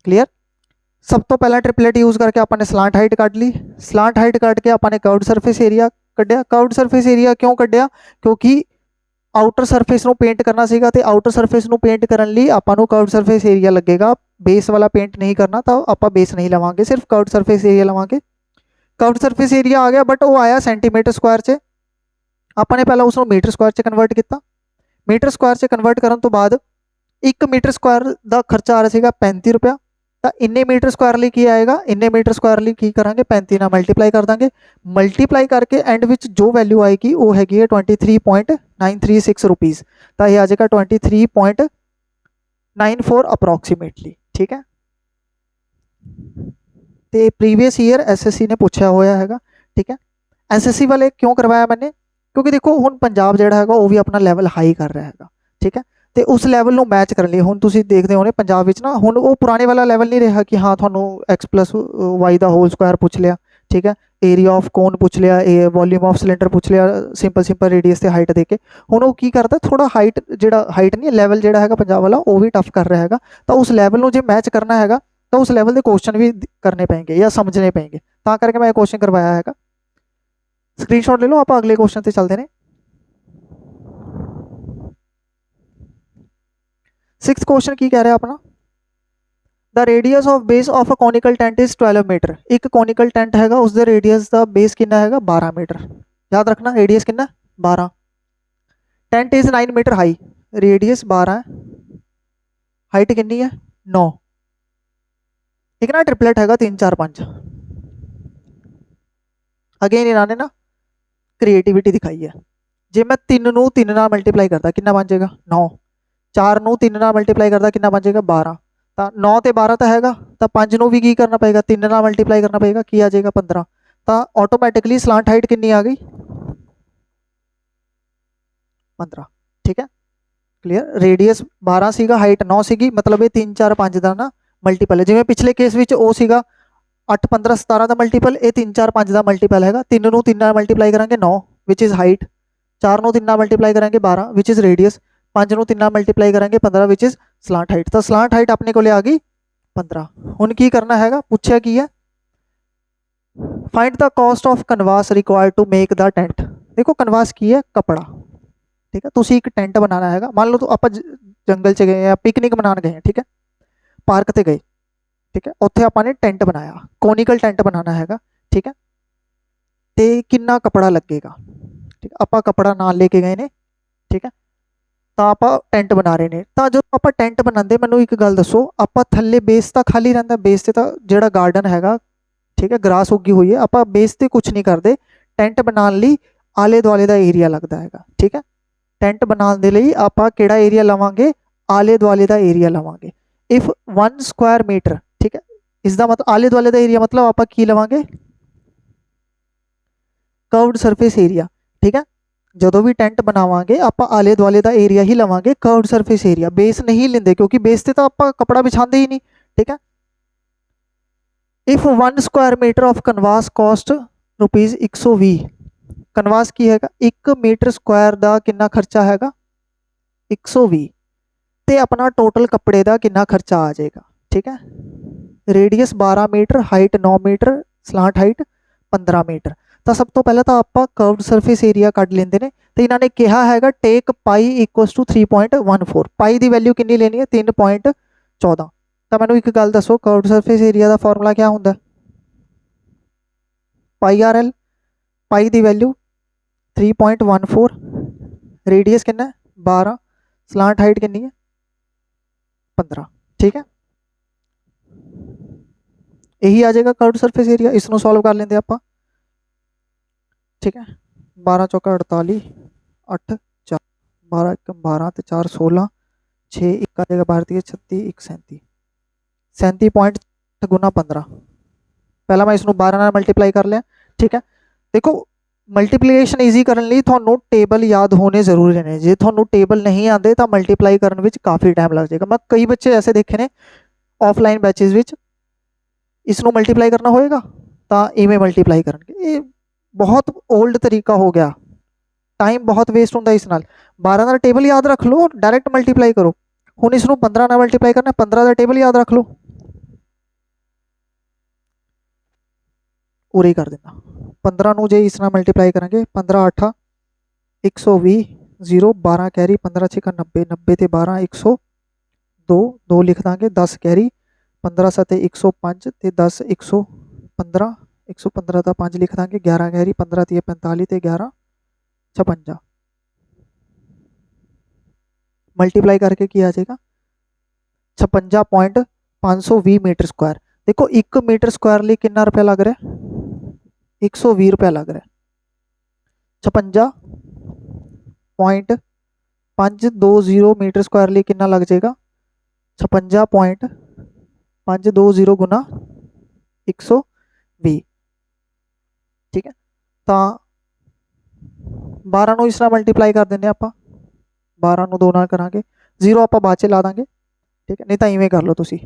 क्लियर। सब तो पहला ट्रिपलेट यूज करके आपने स्लांट हाइट काट ली, स्लांट हाइट काट के आपने कर्व्ड सरफेस एरिया कढ़िया। कर्व्ड सरफेस एरिया क्यों कढ़िया, क्योंकि आउटर सरफेस ਨੂੰ पेंट करना सीगा, ते आउटर सरफेस ਨੂੰ पेंट करने लिए ਆਪਾਂ ਨੂੰ कर्व्ड सरफेस एरिया लगेगा, बेस वाला पेंट नहीं करना, तो आप बेस नहीं लवांगे, सिर्फ कर्व्ड सरफेस एरिया लवांगे। कर्व्ड सरफेस एरिया आ गया, बट वो आया सेंटीमीटर स्क्वायर च, आपने पहला उसको मीटर स्क्वायर च कन्वर्ट किया। मीटर स्क्वायर च कन्वर्ट करने तो बाद 1 मीटर स्क्वायर का खर्चा आ रहा है 35 रुपया, ਤਾਂ ਇੰਨੇ ਮੀਟਰ ਸਕੁਆਇਰ ਲਈ ਕੀ ਆਏਗਾ, ਇੰਨੇ ਮੀਟਰ ਸਕੁਆਇਰ ਲਈ ਕੀ ਕਰਾਂਗੇ 35 ਨਾਲ ਮਲਟੀਪਲਾਈ ਕਰ ਦਾਂਗੇ। ਮਲਟੀਪਲਾਈ ਕਰਕੇ ਐਂਡ ਵਿੱਚ ਜੋ ਵੈਲਿਊ ਆਏਗੀ ਉਹ ਹੈਗੀ ਹੈ 23.936 ਰੁਪੀज़। ਤਾਂ ਇਹ ਆ ਜਾਏਗਾ 23.94 ਅਪਰੋਕਸੀਮੇਟਲੀ। ਠੀਕ ਹੈ, ਤੇ ਪ੍ਰੀਵੀਅਸ ਈਅਰ ਐਸਐਸਸੀ ਨੇ ਪੁੱਛਿਆ ਹੋਇਆ ਹੈਗਾ। ਠੀਕ ਹੈ, ਐਸਐਸਸੀ ਵਾਲੇ ਕਿਉਂ ਕਰਵਾਇਆ मैंने, ਕਿਉਂਕਿ ਦੇਖੋ ਹੁਣ ਪੰਜਾਬ ਜਿਹੜਾ ਹੈਗਾ ਉਹ ਵੀ ਆਪਣਾ ਲੈਵਲ ਹਾਈ ਕਰ ਰਿਹਾ ਹੈਗਾ। ਠੀਕ ਹੈ, ਤੇ ਉਸ ਲੈਵਲ ਨੂੰ ਮੈਚ ਕਰਨ ਲਈ ਹੁਣ ਤੁਸੀਂ ਦੇਖਦੇ ਹੋਣੇ ਪੰਜਾਬ ਵਿੱਚ ਨਾ ਹੁਣ ਉਹ ਪੁਰਾਣੇ ਵਾਲਾ ਲੈਵਲ ਨਹੀਂ ਰਿਹਾ ਕਿ ਹਾਂ ਤੁਹਾਨੂੰ x+y ਦਾ ਹੋਲ ਸਕੁਆਇਰ ਪੁੱਛ ਲਿਆ। ਠੀਕ ਹੈ, ਏਰੀਆ ਆਫ ਕੋਨ ਪੁੱਛ ਲਿਆ, ਇਹ ਵੋਲਿਊਮ ਆਫ ਸਿਲੰਡਰ ਪੁੱਛ ਲਿਆ, ਸਿੰਪਲ ਰੇਡੀਅਸ ਤੇ ਹਾਈਟ ਦੇ ਕੇ। ਹੁਣ ਉਹ ਕੀ ਕਰਦਾ, ਥੋੜਾ ਹਾਈਟ ਜਿਹੜਾ ਹਾਈਟ ਨਹੀਂ ਲੈਵਲ ਜਿਹੜਾ ਹੈਗਾ ਪੰਜਾਬ ਵਾਲਾ ਉਹ ਵੀ ਟਫ ਕਰ ਰਿਹਾ ਹੈਗਾ। ਤਾਂ ਉਸ ਲੈਵਲ ਨੂੰ ਜੇ ਮੈਚ ਕਰਨਾ ਹੈਗਾ ਤਾਂ ਉਸ ਲੈਵਲ ਦੇ ਕੁਐਸਚਨ ਵੀ ਕਰਨੇ ਪੈਣਗੇ ਜਾਂ ਸਮਝਣੇ ਪੈਣਗੇ, ਤਾਂ ਕਰਕੇ ਮੈਂ ਇਹ ਕੁਐਸਚਨ ਕਰਵਾਇਆ ਹੈਗਾ। ਸਕਰੀਨਸ਼ॉट ले लो, आप अगले क्वेश्चन से चलते हैं। 6th क्वेश्चन की कह रहा है अपना, the radius of base of a conical tent is 12 metre. एक कॉनिकल टेंट हैगा उसका रेडियस का बेस कितना हैगा 12 मीटर। याद रखना रेडियस कितना 12। Tent is 9 metre high, radius 12 है, हाइट कितनी है 9। ठीक है ना, ट्रिपलेट हैगा 3 4 5। अगेन इन्होंने ना क्रिएटिविटी दिखाई है। जे मैं 3 ਨੂੰ 3 ਨਾਲ ਮਲਟੀਪਲਾਈ ਕਰਦਾ ਕਿੰਨਾ ਬਣ ਜਾਏਗਾ 9। 4 ਨੂੰ 3 ਨਾਲ ਮਲਟੀਪਲਾਈ ਕਰਦਾ ਕਿੰਨਾ ਬਣ ਜਾਏਗਾ 12। ਤਾਂ 9 ਤੇ 12 ਤਾਂ ਹੈਗਾ, ਤਾਂ 5 ਨੂੰ ਵੀ ਕੀ ਕਰਨਾ ਪਏਗਾ 3 ਨਾਲ ਮਲਟੀਪਲਾਈ ਕਰਨਾ ਪਏਗਾ, ਕੀ ਆ ਜਾਏਗਾ 15। ਤਾਂ ਆਟੋਮੈਟਿਕਲੀ ਸਲਾਂਟ ਹਾਈਟ ਕਿੰਨੀ ਆ ਗਈ 15। ਠੀਕ ਹੈ, ਕਲੀਅਰ। ਰੇਡੀਅਸ 12 ਸੀਗਾ, ਹਾਈਟ 9 ਸੀਗੀ, ਮਤਲਬ ਇਹ 3 4 5 ਦਾ ਨਾ ਮਲਟੀਪਲ ਹੈ। ਜਿਵੇਂ ਪਿਛਲੇ ਕੇਸ ਵਿੱਚ ਉਹ ਸੀਗਾ 8 15 17 ਦਾ ਮਲਟੀਪਲ, ਇਹ 3 4 5 ਦਾ ਮਲਟੀਪਲ ਹੈਗਾ। 3 ਨੂੰ 3 ਨਾਲ ਮਲਟੀਪਲਾਈ ਕਰਾਂਗੇ 9 ਵਿਚ ਇਜ਼ ਹਾਈਟ, 4 ਨੂੰ 3 ਨਾਲ ਮਲਟੀਪਲਾਈ ਕਰਾਂਗੇ 12 ਵਿਚ ਇਜ਼ ਰੇਡੀਅਸ, 5 ਨੂੰ 3 ਨਾਲ ਮਲਟੀਪਲਾਈ ਕਰਾਂਗੇ 15 ਵਿਚ ਇਜ਼ ਸਲਾਂਟ ਹਾਈਟ। ਤਾਂ ਸਲਾਂਟ ਹਾਈਟ ਆਪਣੇ ਕੋਲੇ ਆ ਗਈ 15। ਹੁਣ ਕੀ ਕਰਨਾ ਹੈਗਾ, ਪੁੱਛਿਆ ਕੀ ਹੈ, find the cost of canvas required to make the tent. देखो कनवास की है कपड़ा। ठीक है, तुसी एक टेंट बनाना हैगा, मान लो तो आप जंगल च गए या पिकनिक मनाने गए हैं, ठीक है, पार्क ते गए, ठीक है, उत्थे आपां ने टेंट बनाया, कोनिकल टेंट बनाना हैगा। ठीक है, ते किन्ना कपड़ा लगेगा। ठीक है, आपां कपड़ा नाल लेके गए ने, ठीक है, ਤਾਂ ਆਪਾਂ ਟੈਂਟ ਬਣਾ ਰਹੇ ਨੇ। ਤਾਂ ਜਦੋਂ ਆਪਾਂ ਟੈਂਟ ਬਣਾਉਂਦੇ ਮੈਨੂੰ ਇੱਕ ਗੱਲ ਦੱਸੋ, ਆਪਾਂ ਥੱਲੇ ਬੇਸ ਤਾਂ ਖਾਲੀ ਰਹਿੰਦਾ, ਬੇਸ ਤੇ ਤਾਂ ਜਿਹੜਾ ਗਾਰਡਨ ਹੈਗਾ ਠੀਕ ਹੈ ਗ੍ਰਾਸ ਉੱਗੀ ਹੋਈ ਹੈ, ਆਪਾਂ ਬੇਸ ਤੇ ਕੁਝ ਨਹੀਂ ਕਰਦੇ। ਟੈਂਟ ਬਣਾਉਣ ਲਈ ਆਲੇ ਦੁਆਲੇ ਦਾ ਏਰੀਆ ਲੱਗਦਾ ਹੈਗਾ। ਠੀਕ ਹੈ, ਟੈਂਟ ਬਣਾਉਣ ਦੇ ਲਈ ਆਪਾਂ ਕਿਹੜਾ ਏਰੀਆ ਲਵਾਂਗੇ, ਆਲੇ ਦੁਆਲੇ ਦਾ ਏਰੀਆ ਲਵਾਂਗੇ। ਇਫ 1 ਸਕੁਆਇਰ ਮੀਟਰ, ਠੀਕ ਹੈ, ਇਸ ਦਾ ਮਤਲਬ ਆਲੇ ਦੁਆਲੇ ਦਾ ਏਰੀਆ ਮਤਲਬ ਆਪਾਂ ਕੀ ਲਵਾਂਗੇ कर्व्ड सरफेस एरिया। ठीक है, ਜਦੋਂ ਵੀ ਟੈਂਟ ਬਣਾਵਾਂਗੇ ਆਪਾਂ ਆਲੇ ਦੁਆਲੇ ਦਾ ਏਰੀਆ ਹੀ ਲਵਾਂਗੇ, कर्व्ड सरफेस एरिया, बेस नहीं लेंगे क्योंकि बेस ਤੇ ਤਾਂ ਆਪਾਂ कपड़ा बिछाते ही नहीं। ठीक है, if 1 square metre of canvas cost rupees 120। Canvas की हैगा 1 मीटर स्क्वायर ਦਾ ਕਿੰਨਾ ਖਰਚਾ ਹੈਗਾ 120, ਤੇ ਆਪਣਾ ਟੋਟਲ ਕੱਪੜੇ ਦਾ ਕਿੰਨਾ ਖਰਚਾ ਆ ਜਾਏਗਾ। ਠੀਕ ਹੈ, radius 12 metre, height 9 metre, slant height 15 metre. ਤਾਂ ਸਭ ਤੋਂ ਪਹਿਲਾਂ ਤਾਂ ਆਪਾਂ ਕਰਵਡ ਸਰਫੇਸ ਏਰੀਆ ਕੱਢ ਲੈਂਦੇ ਨੇ। ਤੇ ਇਹਨਾਂ ਨੇ ਕਿਹਾ ਹੈਗਾ ਟੇਕ ਪਾਈ equals to 3.14। Bhai the value ਕਿੰਨੀ ਲੈਣੀ ਹੈ 3.14। ਤਾਂ ਮੈਨੂੰ ਇੱਕ ਗੱਲ ਦੱਸੋ, ਕਰਵਡ ਸਰਫੇਸ ਏਰੀਆ ਦਾ ਫਾਰਮੂਲਾ ਕੀ ਹੁੰਦਾ, ਪਾਈ ਆਰ ਐਲ। ਪਾਈ ਦੀ ਵੈਲਿਊ 3.14, ਰੇਡੀਅਸ ਕਿੰਨਾ 12, ਸਲਾਂਟ ਹਾਈਟ ਕਿੰਨੀ ਹੈ 15। ਠੀਕ ਹੈ, यही आ जाएगा कर्व्ड सरफेस एरिया। इसको सॉल्व कर लेंगे आप। ठीक है, 12 चौका 48, 8 4, 12 1 12 तो 4 16, 6 1 आ जाएगा 12 36, 1 37, 37 पॉइंट गुना 15। पहला मैं इसको 12 ਨਾਲ मल्टीप्लाई कर लिया। ठीक है, देखो ਮਲਟੀਪਲੀਕੇਸ਼ਨ ਈਜ਼ੀ ਕਰਨ ਲਈ ਤੁਹਾਨੂੰ ਟੇਬਲ ਯਾਦ ਹੋਣੇ ਜ਼ਰੂਰੀ ਨੇ। ਜੇ ਤੁਹਾਨੂੰ ਟੇਬਲ ਨਹੀਂ ਆਉਂਦੇ ਤਾਂ ਮਲਟੀਪਲਾਈ ਕਰਨ ਵਿੱਚ ਕਾਫੀ ਟਾਈਮ ਲੱਗ ਜਾਏਗਾ। ਮੈਂ ਕਈ ਬੱਚੇ ਐਸੇ ਦੇਖੇ ਨੇ ਆਫਲਾਈਨ ਬੈਚਿਸ ਵਿੱਚ, इसनों मल्टीप्लाई करना होएगा तो इवें मल्टीप्लाई करेंगे। ये बहुत ओल्ड तरीका हो गया, टाइम बहुत वेस्ट होता इस नाल। 12 का टेबल याद रख लो, डायरैक्ट मल्टीप्लाई करो। हुण इसनों 15 नाल मल्टीप्लाई करना, 15 का टेबल याद रख लो, उरे कर देना। 15 नूं जे इस नाल मल्टीप्लाई करेंगे 15 8 120, 0 12 कैरी, 15 6 90, 90 ते 12 102, 2 लिख देंगे, 10 कैरी, 15 7 105 ਤੇ 10 115, 115 ਦਾ 5 ਲਿਖ ਦਾਂਗੇ, 11 ਗੈਰੀ, 15 3 45 ਤੇ 11 56। ਮਲਟੀਪਲਾਈ ਕਰਕੇ ਕੀ ਆ ਜਾਏਗਾ 56.5 520 मीटर स्क्वायर। देखो 1 मीटर स्क्वायर ਲਈ ਕਿੰਨਾ ਰੁਪਇਆ ਲੱਗ ਰਿਹਾ? 120 ਰੁਪਇਆ ਲੱਗ ਰਿਹਾ। 56.520 मीटर स्क्वायर ਲਈ ਕਿੰਨਾ ਲੱਗ ਜਾਏਗਾ? 56.520 ਗੁਣਾ 120। ਠੀਕ ਹੈ, ਤਾਂ 12 ਨੂੰ ਇਸ ਨਾਲ ਮਲਟੀਪਲਾਈ ਕਰ ਦਿੰਦੇ ਆਪਾਂ। 12 ਨੂੰ 2 ਨਾਲ ਕਰਾਂਗੇ, 0 ਆਪਾਂ ਬਾਅਦ ਚ ਲਾ ਦਾਂਗੇ। ਠੀਕ ਹੈ, ਨਹੀਂ ਤਾਂ ਇਵੇਂ ਕਰ ਲਓ ਤੁਸੀਂ,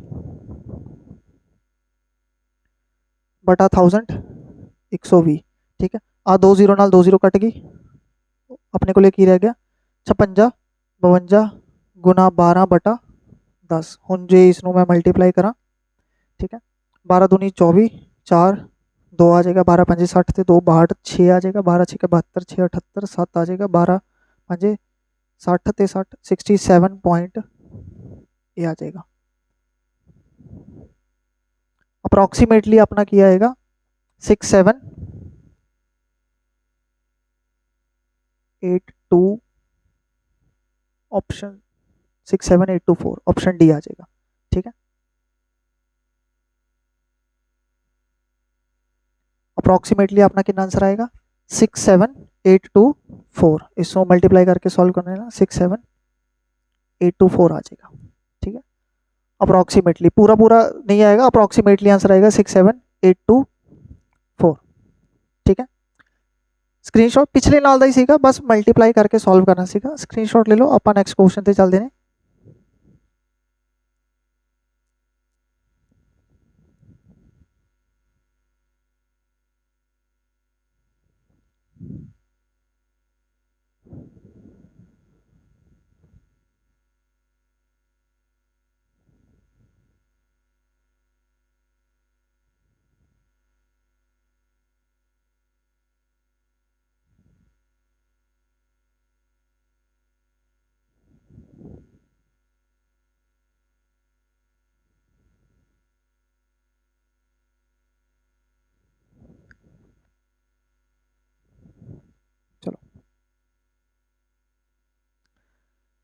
ਬਟਾ 1000 120। ਠੀਕ ਹੈ, ਆ 2 0 ਨਾਲ 2 0 ਕੱਟ ਗਈ, ਆਪਣੇ ਕੋਲੇ ਕੀ ਰਹਿ ਗਿਆ? 56 52 ਗੁਣਾ 12 ਬਟਾ 10। ਹੁਣ ਜੇ ਇਸ ਨੂੰ मैं मल्टीप्लाई करा, ठीक है, 12 दूनी 24, 4 2 आ जाएगा, 12 5 60 ਤੇ 2 62, 6 आ जाएगा, 12 6 72, 6 78, 7 आ जाएगा, 12 5 60 ਤੇ 60 67 पॉइंट ये आ जाएगा। अप्रॉक्सीमेटली अपना किया आएगा 6782, ऑप्शन 67824, ऑप्शन डी आ जाएगा। ठीक है, अप्रॉक्सीमेटली अपना कितना आंसर आएगा? 67824। इसको मल्टीप्लाई करके सॉल्व करने ना 67824 आ जाएगा। ठीक है, अप्रॉक्सीमेटली पूरा पूरा नहीं आएगा, अप्रॉक्सीमेटली आंसर आएगा 67824। ठीक है, स्क्रीनशॉट पिछले नाल दा ही सीगा, बस मल्टीप्लाई करके सॉल्व करना सीगा। स्क्रीनशॉट ले लो, ਆਪਾਂ नेक्स्ट क्वेश्चन ਤੇ ਚੱਲਦੇ ਨੇ।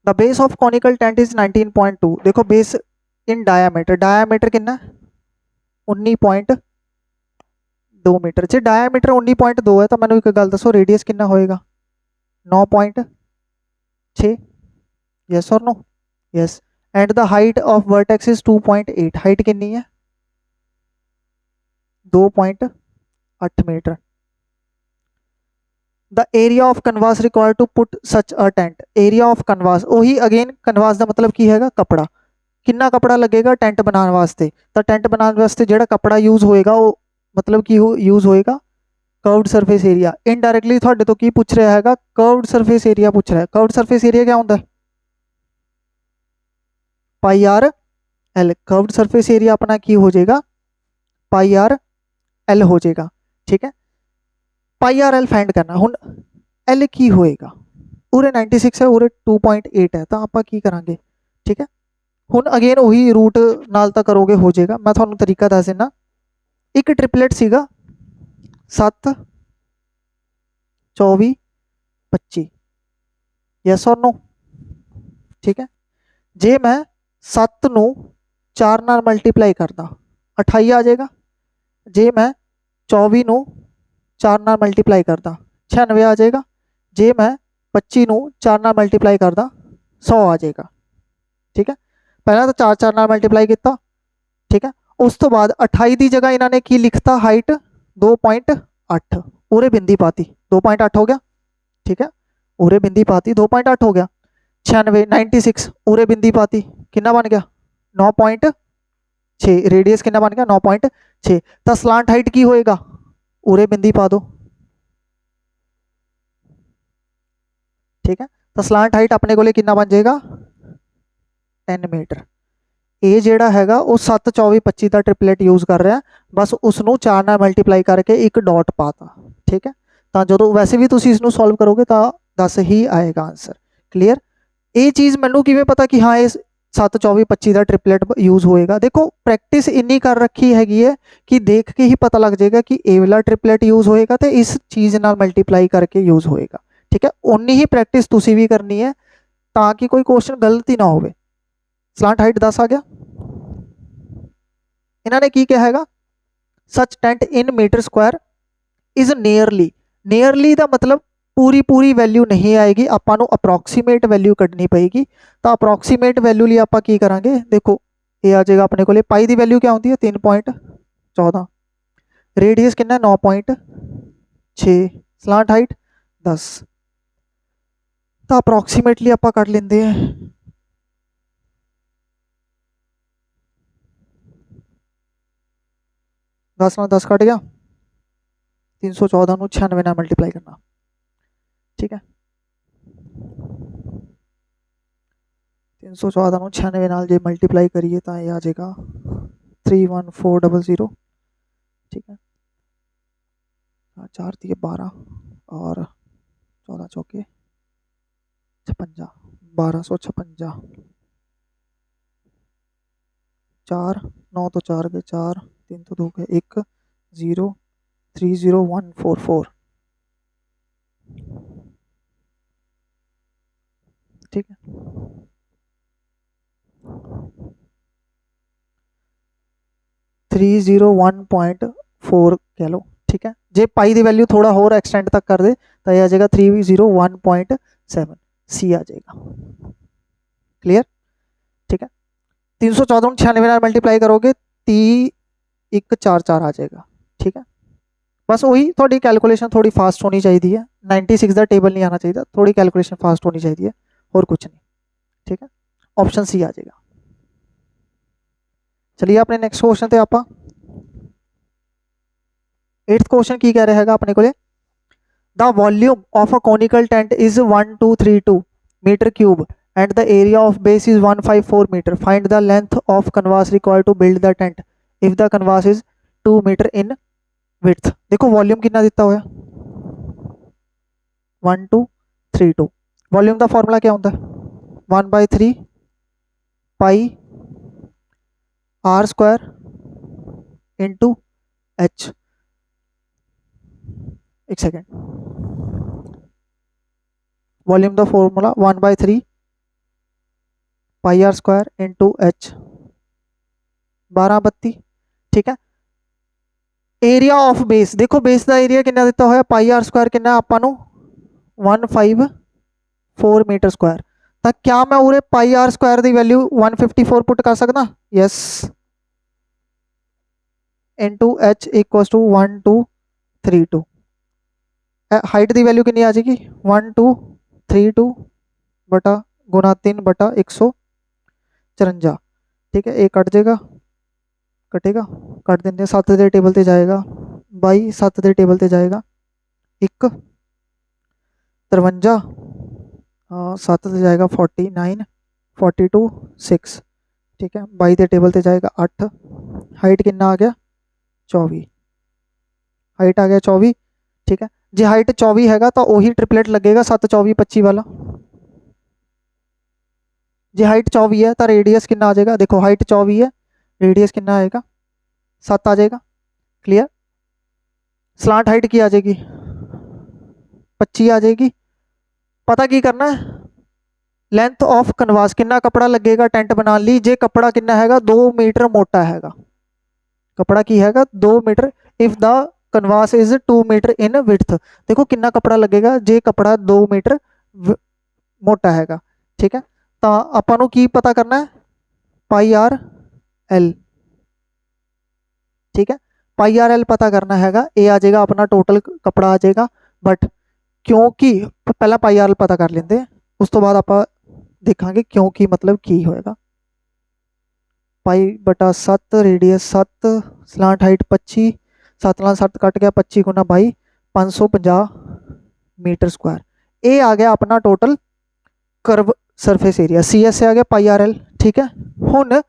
The base of conical tent is 19.2। देखो बेस इन डायामीटर, डायामीटर कितना? 19.2 मीटर। जे डायामीटर 19.2 है तो मैंने एक गल दसो, रेडियस कितना होएगा? 9.6। यस और no? Yes. And the height of vertex is 2.8। Height कितनी है? 2.8 metre. The area of canvas required to put such a tent. Area of canvas, वही अगेन कनवास का मतलब की हैगा? कपड़ा। कितना कपड़ा लगेगा टेंट बनाने वास्ते? तो टेंट बनाने वास्ते जो कपड़ा यूज होएगा वो मतलब की यूज होएगा कर्व्ड सरफेस एरिया। इनडायरेक्टली थोड़े तो की पूछ रहा है? कर्व्ड सरफेस एरिया पूछ रहा है। कर्व्ड सरफेस एरिया क्या होता है? Pi R L. Curved surface area अपना की हो जाएगा? पाई आर एल हो जाएगा। ठीक है, पाई आर एल फाइंड करना। हुन एल की होएगा? उरे 96 है, उरे 2.8 है, तो आप की करांगे? ठीक है, हुन अगेन वही रूट नाल तो करोगे हो जाएगा। मैं थोड़ा तरीका दस देना। एक ट्रिपलेट सीगा 7 24 25। यस और नो? ठीक है, जे मैं 7 नू 4 नाल मल्टीप्लाई करदा 28 आ जाएगा। जे मैं 24 नू 4 नाल मल्टीप्लाई करदा 96 आ जाएगा। जे मैं 25 नू 4 नाल मल्टीप्लाई करदा 100 आ जाएगा। ठीक है, पहला तो 4 4 नाल मल्टीप्लाई किया। ठीक है, उस तो बाद 28 की जगह इन्होंने की लिखता? हाइट 2.8, उरे बिंदी पाती 2.8 हो गया। ठीक है, उरे बिंदी पाती 2.8 हो गया। 96 96 उरे बिंदी पाती, कितना बन गया? 9.6। रेडियस कितना बन गया? 9.6। तो स्लांट हाइट की होएगा? उरे बिंदी पा दो। ठीक है, तो स्लांट हाइट अपने को कितना बन जाएगा? 10 मीटर। ये जोड़ा है वो 7 24 25 का ट्रिपलेट यूज कर रहा है, बस उसनों 4 नाल मल्टीप्लाई करके एक डॉट पाता। ठीक है, तो जो वैसे भी तुम इसनों सॉल्व करोगे तो 10 ही आएगा आंसर। क्लीयर? ये चीज़ मैनू किवें पता कि हाँ ये 7 24 25 का ट्रिपलेट यूज होएगा? देखो प्रैक्टिस इन्नी कर रखी हैगी है कि देख के ही पता लग जाएगा कि ए वाला ट्रिपलेट यूज होएगा तो इस चीज़ नाल मल्टीप्लाई करके यूज होएगा। ठीक है, उन्नी ही प्रैक्टिस तुसी भी करनी है ताकि कोई क्वेश्चन गलत ही ना हो। स्लांट हाइट 10 आ गया। इन्होंने की कहा हैगा such tent in metre square is nearly का मतलब पूरी पूरी वैल्यू नहीं आएगी, आपां नूं अप्रोक्सीमेट वैल्यू कढ़नी पेगी। तो अप्रोक्सीमेट वैल्यू लिए आपां की करांगे, देखो ये आ जाएगा अपने को पाई की वैल्यू क्या होती है 3.14, रेडियस कितना 9.6, स्लांट हाइट 10। तो अप्रोक्सीमेटली आपां कट लेंदे हैं 10 में 10 कट गया, 314 ਨੂੰ 96 ਨਾਲ मल्टीप्लाई करना, ठीक है 314 ਨੂੰ 96 ਨਾਲ ਜੇ मल्टीप्लाई करिए तो ये आ जाएगा 31400, ठीक है 4 दिए 12 और 14 चौके 56, 1256, 4 9 तो 4 गए 4, 3 तो 2 गए 1, 0 30144, ठीक है 301.4 कह लो, ठीक है जे पाई की वैल्यू थोड़ा होर एक्सटेंड तक कर दे तो यह आ जाएगा 301.7, सी आ जाएगा। क्लियर, ठीक है 314 96 मल्टीप्लाई करोगे 3144 आ जाएगा, ठीक है बस वही थोड़ी कैलकुलेशन थोड़ी फास्ट होनी चाहिए है, 96 का टेबल नहीं आना चाहिए, थोड़ी कैलकुलेशन फास्ट होनी चाहिए और कुछ नहीं, ठीक है ऑप्शन सी आ जाएगा। चलिए अपने नैक्सट क्वेश्चन ते आपां 8th क्वेश्चन की कह रहा है अपने को, the volume of a conical tent is 1232 metre cube and the area of base is 154 metre, find the length of canvas required to build the tent if the canvas is 2 metre in width. देखो volume कितना दिता हुआ 1232, volume का formula क्या होता है 1/3 pi are square into h, एक second, volume का formula 1/3 pi are square into h 12/32, ठीक है एरिया ऑफ बेस, देखो बेस का एरिया कितना दिता होया पाई आर स्क्वायर कितना आपां नूं 154 मीटर स्क्वायर, तो क्या मैं उरे पाई आर स्क्वायर की वैल्यू 154 पुट कर सकदा, yes into h equals to 1232, height की वैल्यू कितनी आ जाएगी 1232 बटा गुना 3/154, ठीक है एक कट जाएगा कटेगा कट देंगे 7 के टेबल से जाएगा 22, 7 के टेबल से जाएगा 1 53, 7 से जाएगा 49 42 6, ठीक है 22 के टेबल से जाएगा 8, हाइट कितना आ गया 24, हाइट आ गया 24, ठीक है जे हाइट 24 हैगा तो वही ट्रिपलेट लगेगा 7 24 25 वाला, जे हाइट 24 है तो रेडियस कितना आ जाएगा, देखो हाइट 24 है रेडियस कितना आएगा 7 आ जाएगा। क्लियर, स्लांट हाइट की आ जाएगी 25 आ जाएगी, पता की करना है लेंथ ऑफ कनवास कितना कपड़ा लगेगा टेंट बना ली, जे कपड़ा कितना हैगा 2 मीटर मोटा हैगा, कपड़ा की हैगा 2 metre, if the canvas is 2 metre in width, देखो कितना कपड़ा लगेगा जे कपड़ा 2 मीटर मोटा हैगा, ठीक है तो आपां नूं की पता करना है पाई आर एल, ठीक है पाई आर एल पता करना हैगा, ये आ जाएगा अपना टोटल कपड़ा आ जाएगा, बट क्योंकि पहला पाई आर एल पता कर लेंगे उस तो बाद आप देखांगे क्योंकि मतलब की होएगा, पाई बटा 7 रेडियस 7 स्लांट हाइट 25, 7 नाल 7 कट गया 25 गुना 22 550 मीटर स्क्वायर, ये आ गया अपना total curve surface area, C S से आ गया पाई आर एल, ठीक है हुण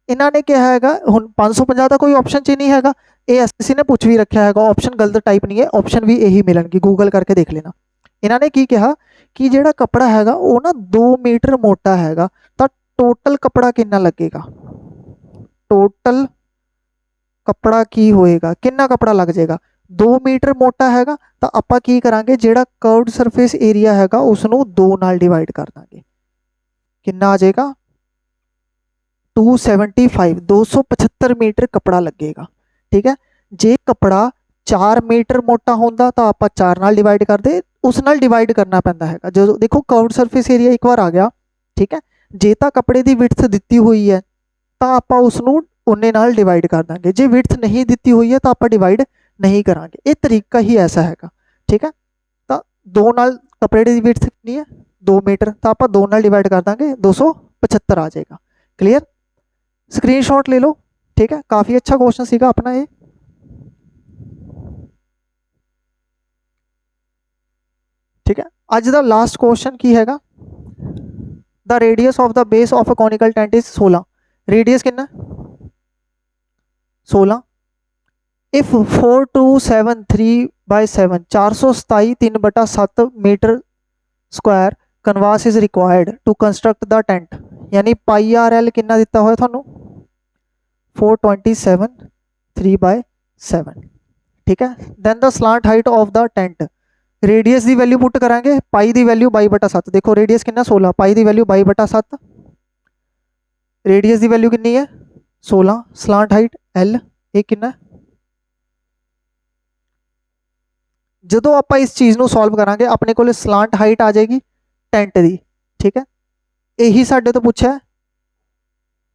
इन्होंने क्या हैगा हुण 550 का कोई ऑप्शन च नहीं हैगा, ये एसएससी ने पूछ भी रखा हैगा, ऑप्शन गलत टाइप नहीं है, ऑप्शन भी यही मिलणगे, गूगल करके देख लेना। इन्होंने की कहा कि जिहड़ा कपड़ा हैगा वो ना 2 मीटर मोटा हैगा, तो टोटल कपड़ा कितना लगेगा, टोटल कपड़ा की होएगा कितना कपड़ा लग जाएगा 2 मीटर मोटा हैगा, तो आपां की करांगे जिहड़ा कर्व्ड सरफेस एरिया हैगा उसनूं 2 नाल डिवाइड कर दांगे, कितना आ जाएगा 275 75 मीटर कपड़ा लगेगा। ठीक है, जे कपड़ा 4 मीटर मोटा होंदा तो आप 4 नाल डिवाइड करते, उस नाल डिवाइड करना पैंदा है। जो देखो कर्व्ड सरफेस एरिया एक बार आ गया, ठीक है, जे तो कपड़े की विड्थ दी हुई है तो आप उसनू उन्ने नाल डिवाइड कर देंगे, जे विड्थ नहीं दी हुई है तो आप डिवाइड नहीं करांगे। ये तरीका ही ऐसा है। ठीक है, तो 2 नाल कपड़े की विड्थ कितनी है 2 मीटर, तो आप 2 नाल डिवाइड कर देंगे 275 आ जाएगा। क्लियर, स्क्रीनशॉट ले लो। ठीक है, काफ़ी अच्छा क्वेश्चन सीगा अपना ये। ठीक है, अज का लास्ट क्वेश्चन की हैगा, the radius of the base of a conical tent is 16। Radius कितना 16। If 4273/7 427 3/7 metre square canvas is required to construct the tent, यानी पाई आर एल कितना दिता हुआ थानू 427 3/7। ठीक है, then the slant height of the tent, radius की value put करांगे, पाई की वैल्यू 22/7। देखो रेडियस कितना 16, पाई की वैल्यू 22/7, रेडियस की वैल्यू कितनी है 16, स्लांट हाइट एल ये कितना। जो आप इस चीज़ को सॉल्व करांगे अपने को स्लांट हाइट आ जाएगी टेंट की। ठीक है, यही साडे तो पूछा है,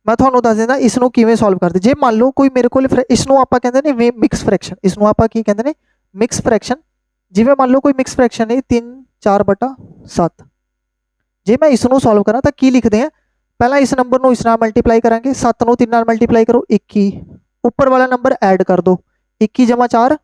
मैं थोड़ा दस देना इसनों किवें सॉल्व करते। जे मान लो कोई मेरे को इसनों आप कहते हैं मिक्स फ्रैक्शन, इसनों आप की कहते हैं मिक्स फ्रैक्शन। जिवें मान लो कोई मिक्स फ्रैक्शन है 3/4/7, जे मैं इसनों सॉल्व करा तो की लिखते हैं, पहला इस नंबर को इस नाल मल्टीप्लाई करांगे, 7 को 3 नाल मल्टीप्लाई करो 21, ऊपर वाला नंबर ऐड कर दो 21 + 4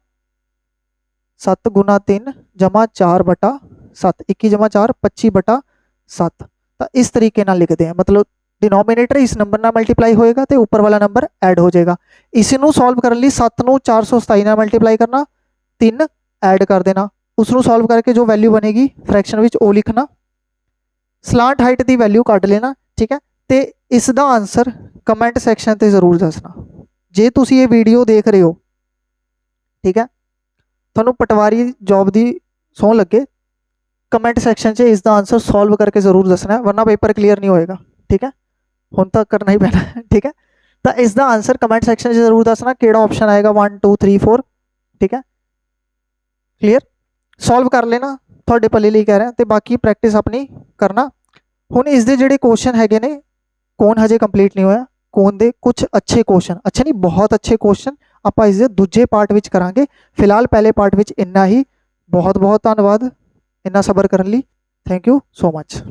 7 × 3 = 4/7, 21 + 4 25/7। तो इस तरीके नाल लिखते हैं, मतलब डिनोमिनेटर इस नंबर नाल मल्टीप्लाई होएगा तो ऊपर वाला नंबर ऐड हो जाएगा। इसनों सॉल्व करने लिए 7 को 427 नाल मल्टीप्लाई करना, 3 ऐड कर देना, उसनों सॉल्व करके जो वैल्यू बनेगी फ्रैक्शन विच वो लिखना, स्लांट हाइट की वैल्यू कट लेना। ठीक है, तो इसका आंसर कमेंट सैक्शन से जरूर दसना जे तुसी ये वीडियो देख रहे हो। ठीक है, थोनों पटवारी जॉब की सौं लगे, कमेंट सैक्शन से इसका आंसर सॉल्व करके जरूर दसना है, वरना पेपर क्लीयर नहीं होएगा। ठीक है, हुण तक करना ही पैना है। ठीक है, तो इसका आंसर कमेंट सैक्शन से जरूर दसना किहड़ा ऑप्शन आएगा 1 2 3 4। ठीक है, क्लीयर, सॉल्व कर लेना, थोड़े भले लिए कह रहे हैं, तो बाकी प्रैक्टिस अपनी करना। हुण इसके जिहड़े क्वेश्चन हैगे ने, कौन हजे कंप्लीट नहीं होया, कौन दे कुछ अच्छे क्वेश्चन, अच्छे नहीं बहुत अच्छे क्वेश्चन आप इसके दूजे पार्ट विच करांगे। फिलहाल पहले पार्ट विच इन्ना ही। बहुत बहुत धन्यवाद इन्ना सबर करने लिए। Thank you so much.